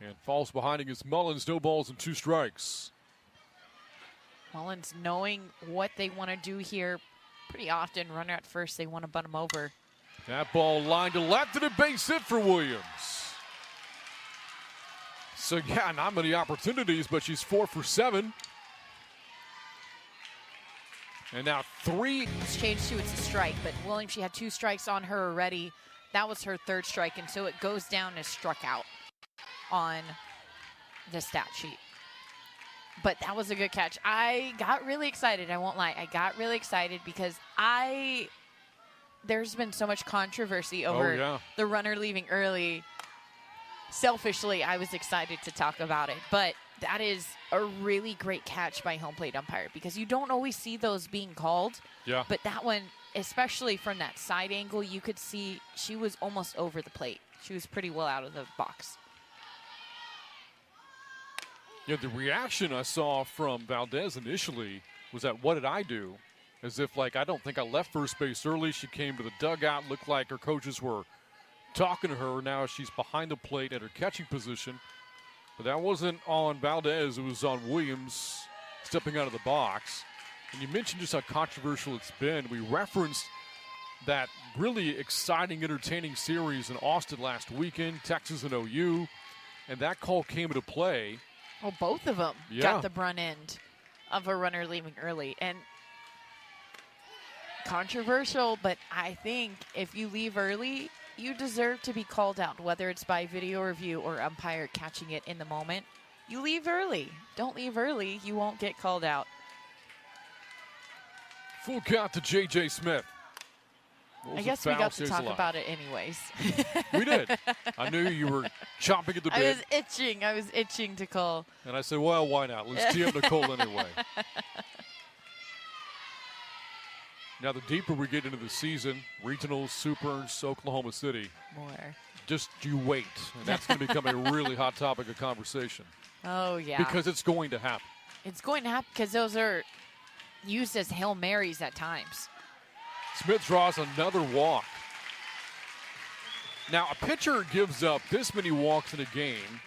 And falls behind against Mullins. No balls and 2 strikes. Mullins knowing what they want to do here. Pretty often, runner at first, they want to bunt him over. That ball lined to left and a base hit for Williams. So, yeah, not many opportunities, but she's 4 for 7. And now 3. It's changed to it's a strike, but Williams, she had 2 strikes on her already. That was her 3rd strike, and so it goes down as struck out on the stat sheet. But that was a good catch. I got really excited, I won't lie. I got really excited because there's been so much controversy over the runner leaving early. Selfishly, I was excited to talk about it. But that is a really great catch by home plate umpire because you don't always see those being called. Yeah. But that one, especially from that side angle, you could see she was almost over the plate. She was pretty well out of the box. Yeah, the reaction I saw from Valdez initially was that, what did I do? As if, like, I don't think I left first base early. She came to the dugout, looked like her coaches were talking to her. Now she's behind the plate at her catching position. But that wasn't on Valdez. It was on Williams stepping out of the box. And you mentioned just how controversial it's been. We referenced that really exciting, entertaining series in Austin last weekend, Texas and OU. And that call came into play. Well, both of them Yeah. got the brunt end of a runner leaving early. And controversial, but I think if you leave early, you deserve to be called out, whether it's by video review or umpire catching it in the moment. You leave early. Don't leave early. You won't get called out. Full count to J.J. Smith. I guess we got to talk about it anyways. We did. I knew you were chomping at the bit. I was itching to call. And I said, well, why not? Let's tee up Nicole anyway. Now, the deeper we get into the season, regionals, supers, Oklahoma City, More. just you wait. And that's going to become a really hot topic of conversation. Oh, yeah. Because it's going to happen. It's going to happen because those are used as Hail Marys at times. Smith draws another walk. Now, a pitcher gives up this many walks in a game,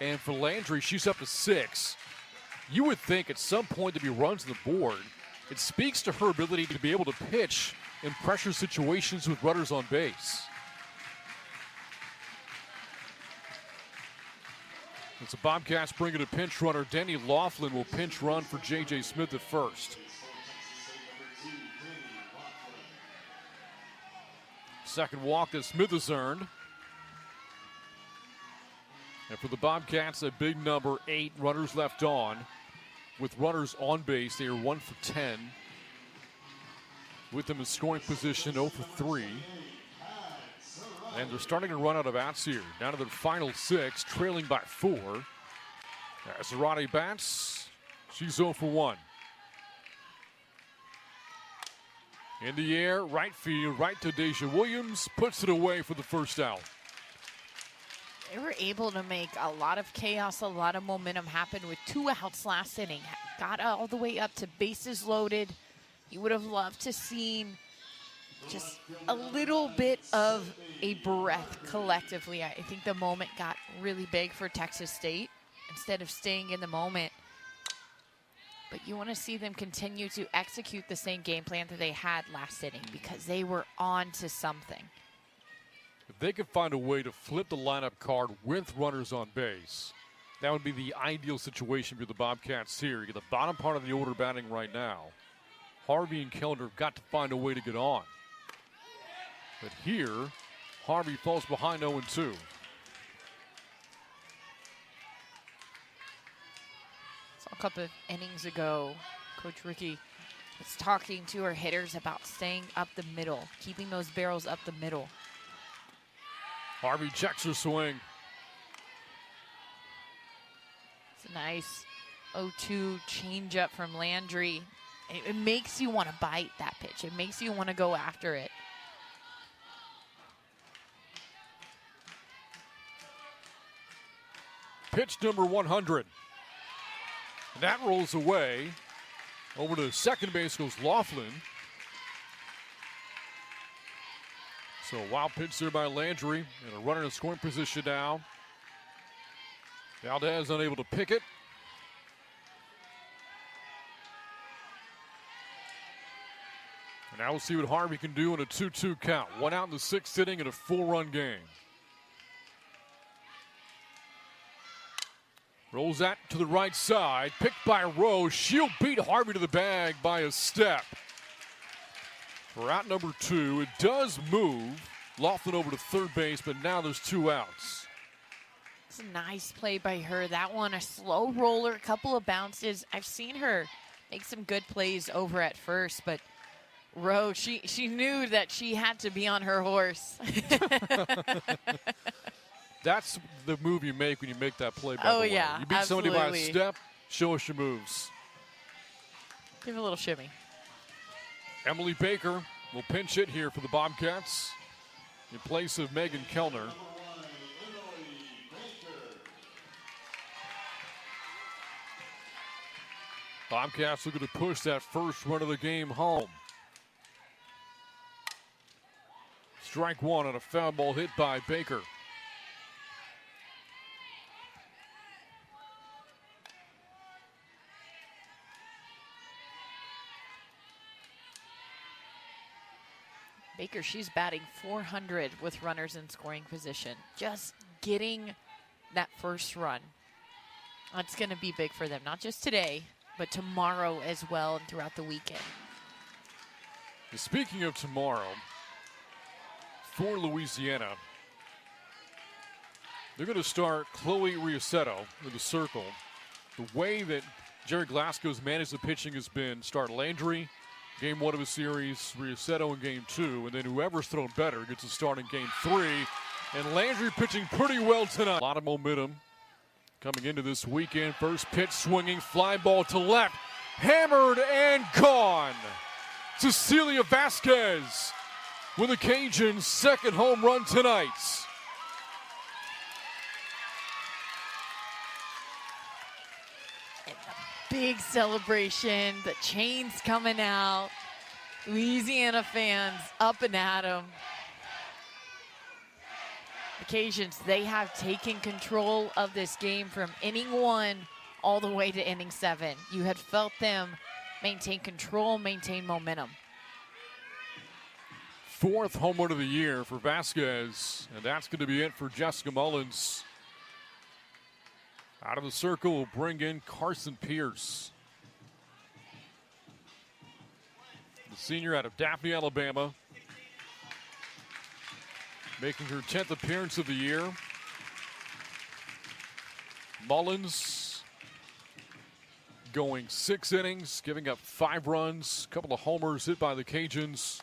and for Landry, she's up to 6. You would think at some point there'd be runs on the board. It speaks to her ability to be able to pitch in pressure situations with runners on base. As the Bobcats bring in a pinch runner, Denny Laughlin will pinch run for J.J. Smith at first. Second walk that Smith has earned. And for the Bobcats, a big number, 8 runners left on. With runners on base, they are 1 for 10. With them in scoring position, 0 for 3. And they're starting to run out of outs here. Down to their final 6, trailing by 4. As Zarate bats, she's 0 for 1. In the air, right field, right to Deja Williams, puts it away for the first out. They were able to make a lot of chaos, a lot of momentum happen with 2 outs last inning. Got all the way up to bases loaded. You would have loved to seen just a little bit of a breath collectively. I think the moment got really big for Texas State instead of staying in the moment. But you want to see them continue to execute the same game plan that they had last inning because they were on to something. If they could find a way to flip the lineup card with runners on base, that would be the ideal situation for the Bobcats here. You get the bottom part of the order batting right now. Harvey and Kellner have got to find a way to get on. But here, Harvey falls behind 0-2. A couple of innings ago, Coach Ricky was talking to her hitters about staying up the middle, keeping those barrels up the middle. Harvey checks her swing. It's a nice 0-2 changeup from Landry. It makes you want to bite that pitch. It makes you want to go after it. Pitch number 100. And that rolls away. Over to second base goes Laughlin. So a wild pitch there by Landry. And a runner in scoring position now. Valdez unable to pick it. And now we'll see what Harvey can do in a 2-2 count. 1 out in the 6th inning in a 4-run game. Rolls that to the right side. Picked by Rose. She'll beat Harvey to the bag by a step. For out number 2, it does move Laughlin over to third base, but now there's 2 outs. It's a nice play by her. That one, a slow roller, a couple of bounces. I've seen her make some good plays over at first, but Rose, she knew that she had to be on her horse. That's the move you make when you make that play. By Oh, the way. yeah, You beat somebody by a absolutely. step, show us your moves. Give a little shimmy. Emily Baker will pinch hit here for the Bobcats in place of Megan Kellner. Bobcats looking to push that first run of the game home. Strike one on a foul ball hit by Baker. Baker, she's batting .400 with runners in scoring position. Just getting that first run. That's going to be big for them, not just today, but tomorrow as well and throughout the weekend. Speaking of tomorrow, for Louisiana, they're going to start Chloe Riasetto in the circle. The way that Jerry Glasgow's managed the pitching has been start Landry, game one of a series, Riasetto in game two, and then whoever's thrown better gets a start in game three. And Landry pitching pretty well tonight. A lot of momentum coming into this weekend. First pitch swinging, fly ball to left, hammered and gone. Cecilia Vasquez with the Cajuns' second home run tonight. Big celebration, the chains coming out, Louisiana fans up and at them. The Cajuns, they have taken control of this game from inning one all the way to inning seven. You had felt them maintain control, maintain momentum. Fourth home run of the year for Vasquez, and that's going to be it for Jessica Mullins. Out of the circle, we'll bring in Carson Pierce. The senior out of Daphne, Alabama. Making her 10th appearance of the year. Mullins going 6 innings, giving up 5 runs, a couple of homers hit by the Cajuns.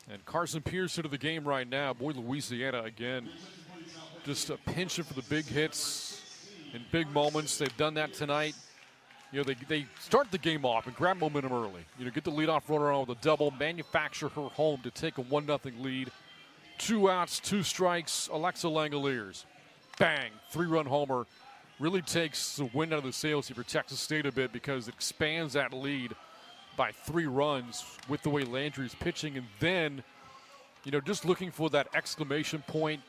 And Carson Pierce into the game right now. Boy, Louisiana again. Just pinching for the big hits in big moments. They've done that tonight. You know, they start the game off and grab momentum early. You know, get the leadoff runner on with a double, manufacture her home to take a 1-0 lead. 2 outs, 2 strikes. Alexa Langoliers, bang, 3-run homer. Really takes the wind out of the sails here for Texas State a bit because it expands that lead by 3 runs with the way Landry's pitching. And then, you know, just looking for that exclamation point,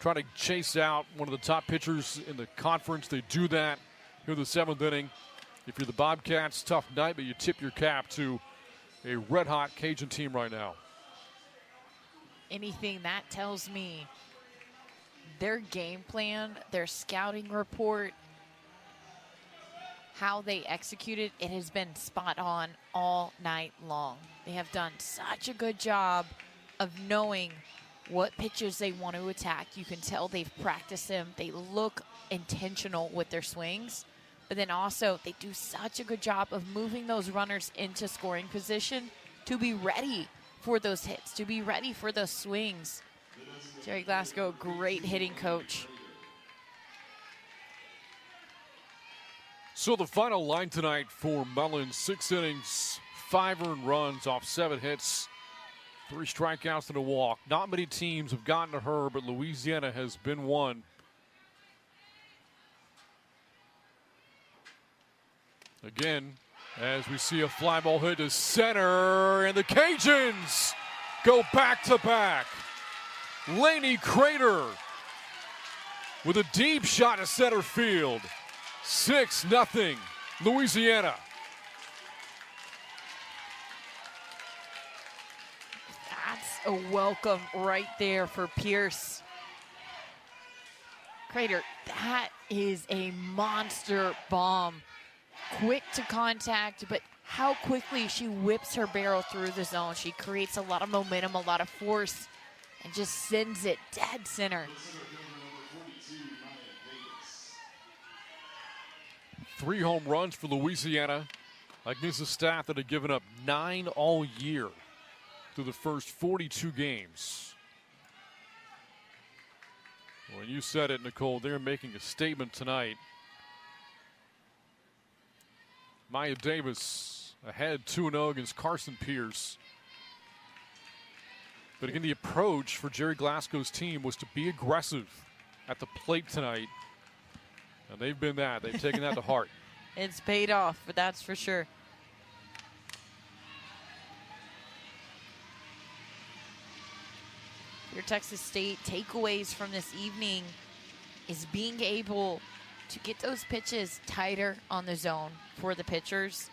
trying to chase out one of the top pitchers in the conference. They do that here in the 7th inning. If you're the Bobcats, tough night, but you tip your cap to a red-hot Cajun team right now. Anything that tells me their game plan, their scouting report, how they executed, it has been spot on all night long. They have done such a good job of knowing what pitches they want to attack. You can tell they've practiced them. They look intentional with their swings. But then also, they do such a good job of moving those runners into scoring position to be ready for those hits, to be ready for those swings. Jerry Glasgow, great hitting coach. So the final line tonight for Mullins, 6 innings, 5 earned runs off 7 hits, 3 strikeouts and a walk. Not many teams have gotten to her, but Louisiana has been one. Again, as we see a fly ball hit to center, and the Cajuns go back-to-back. Laney Crater with a deep shot to center field. 6-0, Louisiana. That's a welcome right there for Pierce. Crater, that is a monster bomb. Quick to contact, but how quickly she whips her barrel through the zone. She creates a lot of momentum, a lot of force, and just sends it dead center. 3 home runs for Louisiana against a staff that had given up 9 all year through the first 42 games. Well, you said it, Nicole. They're making a statement tonight. Maya Davis ahead 2-0 against Carson Pierce. But again, the approach for Jerry Glasgow's team was to be aggressive at the plate tonight. And they've been that. They've taken that to heart. It's paid off, but that's for sure. Your Texas State takeaways from this evening is being able to get those pitches tighter on the zone for the pitchers.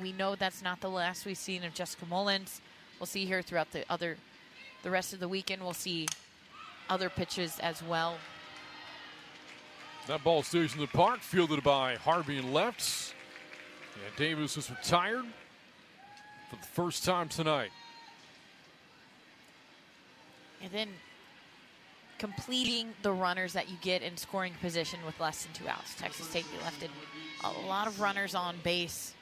We know that's not the last we've seen of Jessica Mullins. We'll see here throughout the rest of the weekend. We'll see other pitches as well. That ball stays in the park, fielded by Harvey in left. And Davis is retired for the first time tonight. And then completing the runners that you get in scoring position with less than 2 outs. Texas State left a lot of runners on base.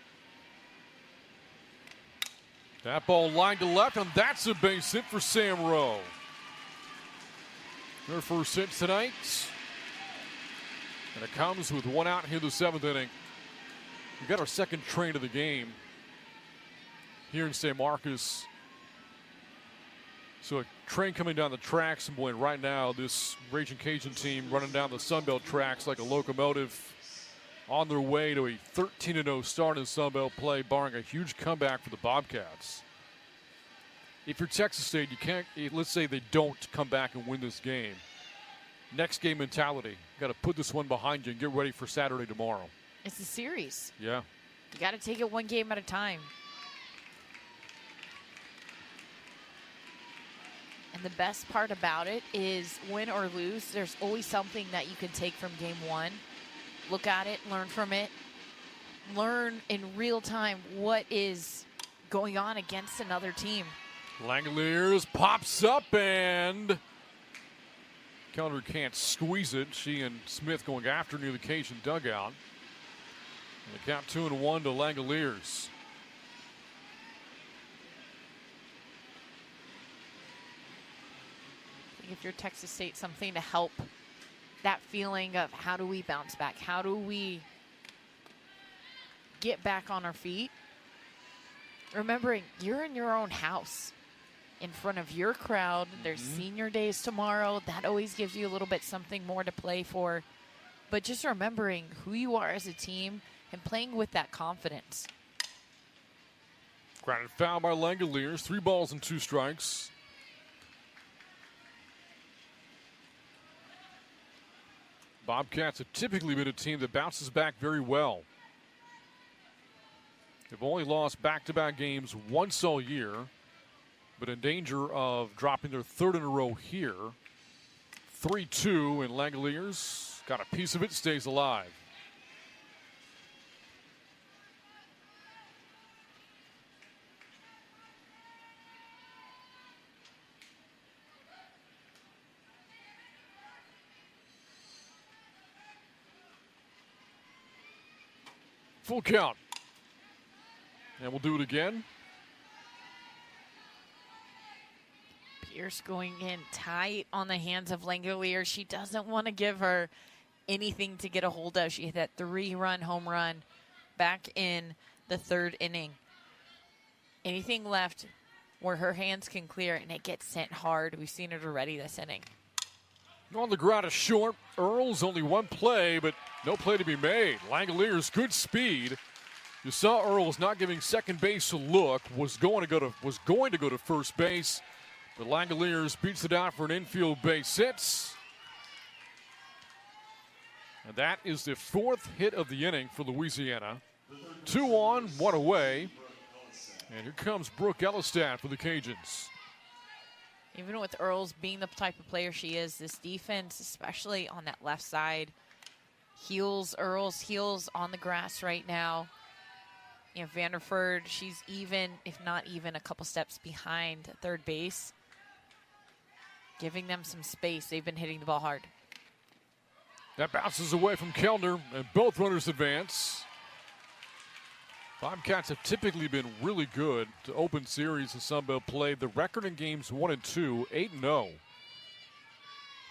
That ball lined to left, and that's a base hit for Sam Rowe. Their first hit tonight. And it comes with 1 out here in the 7th inning. We got our second train of the game here in San Marcos. So a train coming down the tracks, and boy, right now this Raging Cajun team running down the Sunbelt tracks like a locomotive on their way to a 13-0 start in Sunbelt play, barring a huge comeback for the Bobcats. If you're Texas State, you can't, let's say they don't come back and win this game. Next game mentality. Got to put this one behind you and get ready for Saturday tomorrow. It's a series. Yeah. You got to take it one game at a time. And the best part about it is win or lose, there's always something that you can take from game one. Look at it, learn from it. Learn in real time what is going on against another team. Langoliers pops up, and Keller can't squeeze it. She and Smith going after near the Cajun dugout. And the count 2-1 to Langoliers. If you're Texas State, something to help that feeling of how do we bounce back? How do we get back on our feet? Remembering you're in your own house in front of your crowd. There's senior days tomorrow. That always gives you a little bit something more to play for. But just remembering who you are as a team and playing with that confidence. Grounded foul by Langoliers. 3 balls and 2 strikes. Bobcats have typically been a team that bounces back very well. They've only lost back-to-back games once all year, but in danger of dropping their 3rd in a row here. 3-2, and Langoliers got a piece of it, stays alive. Full count. And we'll do it again. Pierce going in tight on the hands of Langoliers. She doesn't want to give her anything to get a hold of. She hit that 3-run home run back in the 3rd inning. Anything left where her hands can clear and it gets sent hard. We've seen it already this inning. On the ground is short. Earls only 1 play, but no play to be made. Langoliers good speed. You saw Earls not giving second base a look. Was going to go to first base, but Langoliers beats it out for an infield base hit. And that is the 4th hit of the inning for Louisiana. 2 on, 1 away. And here comes Brooke Ellistat for the Cajuns. Even with Earls being the type of player she is, this defense, especially on that left side, heels Earls, heels on the grass right now. You know, Vanderford, she's even, if not even, a couple steps behind third base, giving them some space. They've been hitting the ball hard. That bounces away from Kellner, and both runners advance. Bobcats have typically been really good to open series in Sunbelt play. The record in games 1 and 2, 8-0.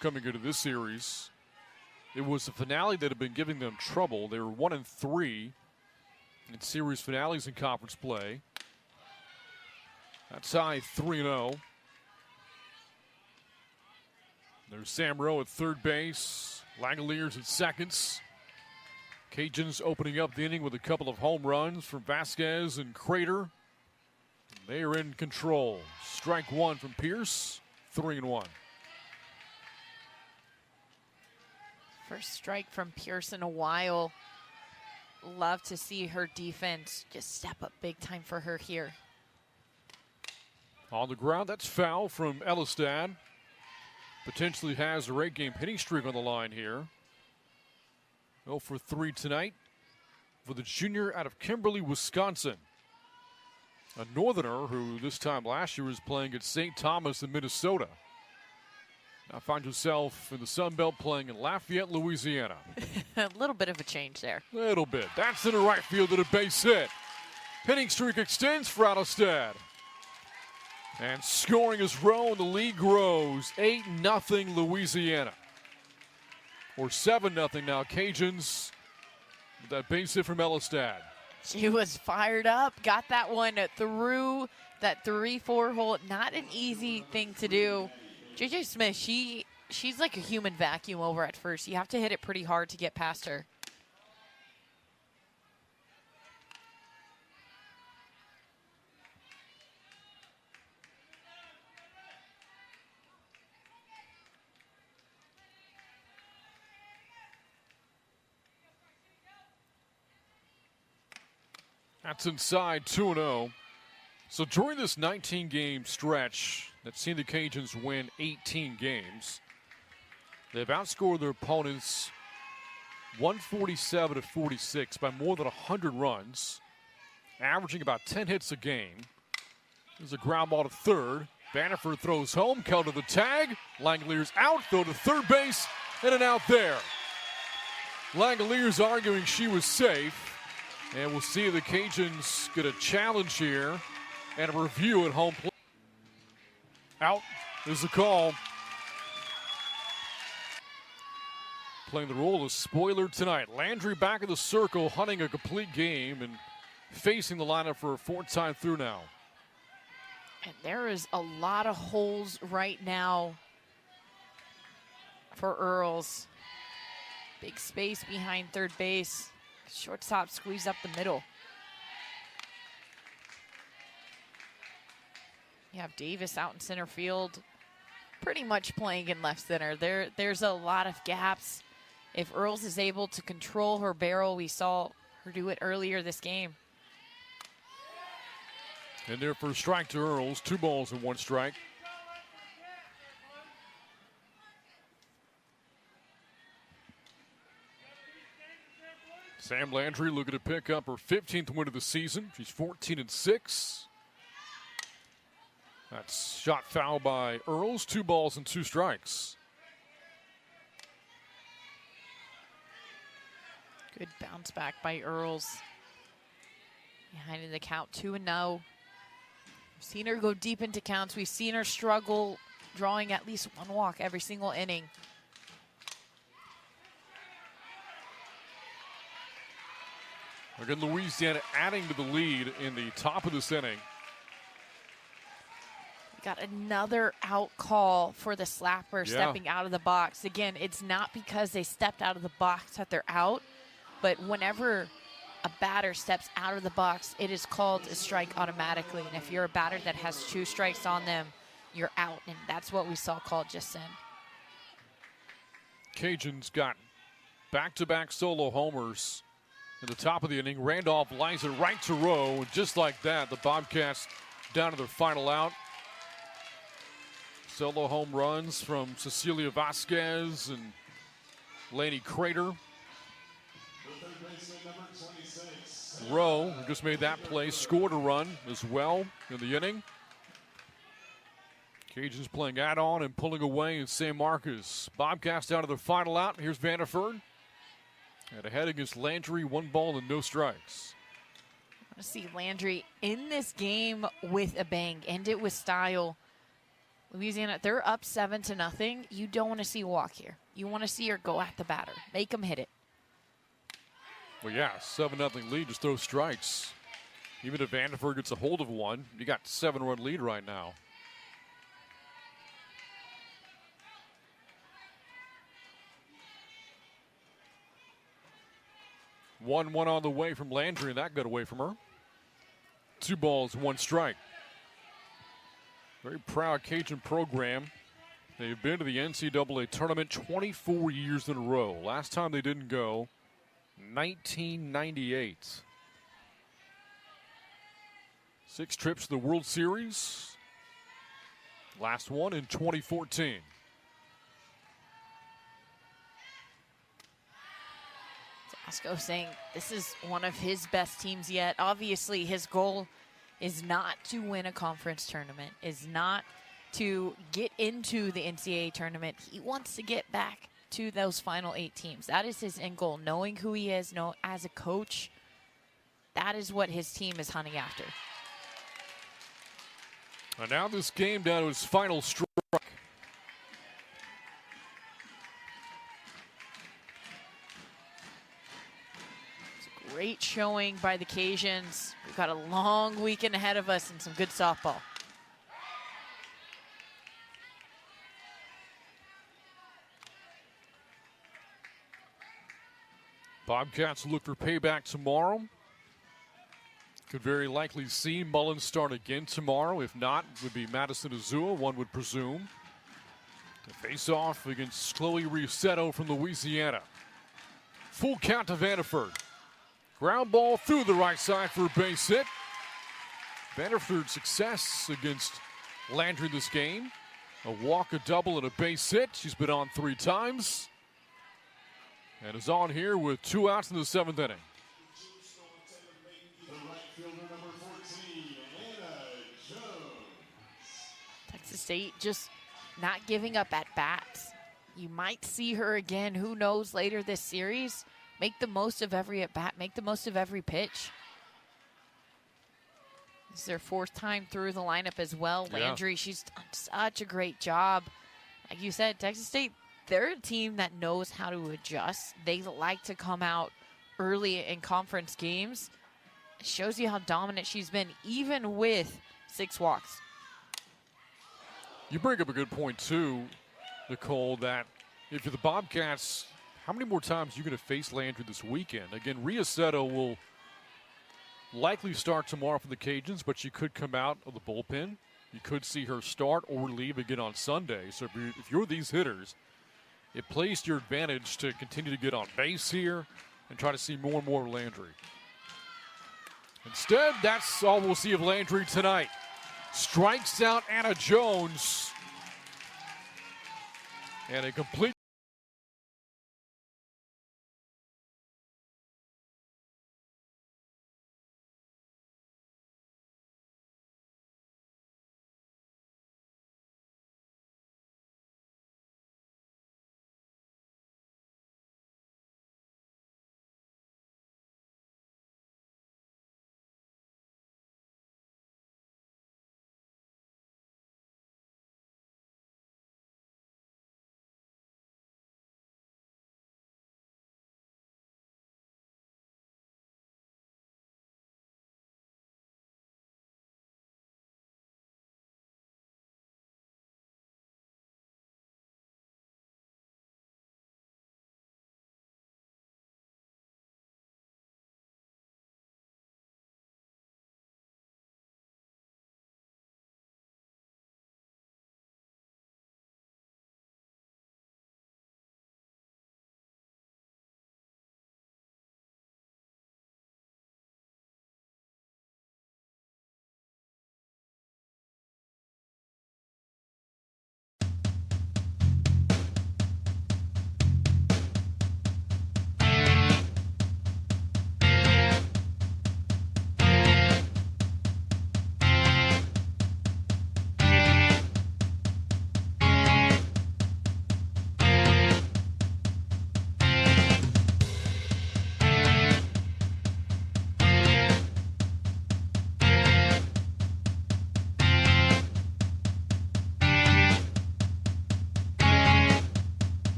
coming into this series. It was the finale that had been giving them trouble. They were 1-3 in series finales in conference play. That's high 3-0. There's Sam Rowe at third base. Langoliers at seconds. Cajuns opening up the inning with a couple of home runs from Vasquez and Crater. They are in control. Strike one from Pierce, 3-1. First strike from Pierce in a while. Love to see her defense just step up big time for her here. On the ground, that's foul from Elistad. Potentially has a 8-game hitting streak on the line here. 0 for 3 tonight for the junior out of Kimberly, Wisconsin. A northerner who this time last year was playing at St. Thomas in Minnesota. Now finds herself in the Sun Belt playing in Lafayette, Louisiana. A little bit of a change there. Little bit. That's in the right field at a base hit. Hitting streak extends for Elistad. And scoring is Rowe, and the lead grows. 8-0 Louisiana. Or 7-0 now. Cajuns with that base hit from Elistad. She was fired up, got that one through that 3-4 hole. Not an easy thing to do. JJ Smith, she's like a human vacuum over at first. You have to hit it pretty hard to get past her. That's inside 2-0. So during this 19-game stretch that's seen the Cajuns win 18 games, they've outscored their opponents 147-46 by more than 100 runs, averaging about 10 hits a game. There's a ground ball to third. Vanderford throws home, count to the tag. Langoliers out, throw to third base, and an out there. Langoliers arguing she was safe. And we'll see if the Cajuns get a challenge here and a review at home plate. Out is the call. Playing the role of spoiler tonight. Landry back in the circle, hunting a complete game and facing the lineup for a fourth time through now. And there is a lot of holes right now for Earls. Big space behind third base. Shortstop squeeze up the middle. You have Davis out in center field, pretty much playing in left center. There's a lot of gaps. If Earls is able to control her barrel, we saw her do it earlier this game. And their first strike to Earls, 2 balls and 1 strike. Sam Landry looking to pick up her 15th win of the season. She's 14-6. That's shot foul by Earls. 2 balls and 2 strikes. Good bounce back by Earls. Behind in the count, 2-0. We've seen her go deep into counts. We've seen her struggle drawing at least 1 walk every single inning. Again, Louisiana adding to the lead in the top of this inning. We got another out call for the slapper stepping out of the box. Again, it's not because they stepped out of the box that they're out, but whenever a batter steps out of the box, it is called a strike automatically. And if you're a batter that has 2 strikes on them, you're out. And that's what we saw called just then. Cajuns got back-to-back solo homers in the top of the inning. Randolph lines it right to Rowe, and just like that, the Bobcats down to their final out. Solo home runs from Cecilia Vasquez and Laney Crater. Rowe, who just made that play, scored a run as well in the inning. Cajuns playing add-on and pulling away in San Marcos. Bobcats down to their final out. Here's Vanderford. And ahead against Landry, 1 ball and no strikes. I want to see Landry in this game with a bang. End it with style. Louisiana, they're up 7-0. You don't want to see a walk here. You want to see her go at the batter. Make them hit it. Well, yeah, 7-0 lead, just throw strikes. Even if Vanderford gets a hold of one, you got 7-run lead right now. One on the way from Landry, and that got away from her. 2 balls, 1 strike. Very proud Cajun program. They've been to the NCAA tournament 24 years in a row. Last time they didn't go, 1998. 6 trips to the World Series. Last one in 2014. Tasco saying this is one of his best teams yet. Obviously, his goal is not to win a conference tournament, is not to get into the NCAA tournament. He wants to get back to those final 8 teams. That is his end goal. Knowing who he is, as a coach, that is what his team is hunting after. And now this game down to its final strike. Great showing by the Cajuns. We've got a long weekend ahead of us and some good softball. Bobcats look for payback tomorrow. Could very likely see Mullins start again tomorrow. If not, it would be Madison Azua, one would presume. To face off against Chloe Risetto from Louisiana. Full count to Vanderford. Ground ball through the right side for a base hit. Vanderford's success against Landry this game. A walk, a double, and a base hit. She's been on 3 times. And is on here with 2 outs in the 7th inning. The right fielder, number 14, Anna Jones. Texas State just not giving up at bats. You might see her again, who knows, later this series. Make the most of every at bat, make the most of every pitch. This is their 4th time through the lineup as well. Landry, she's done such a great job. Like you said, Texas State, they're a team that knows how to adjust. They like to come out early in conference games. It shows you how dominant she's been, even with 6 walks. You bring up a good point, too, Nicole, that if you're the Bobcats, how many more times are you going to face Landry this weekend? Again, Risetto will likely start tomorrow for the Cajuns, but she could come out of the bullpen. You could see her start or leave again on Sunday. So if you're these hitters, it plays to your advantage to continue to get on base here and try to see more and more of Landry. Instead, that's all we'll see of Landry tonight. Strikes out Anna Jones. And a complete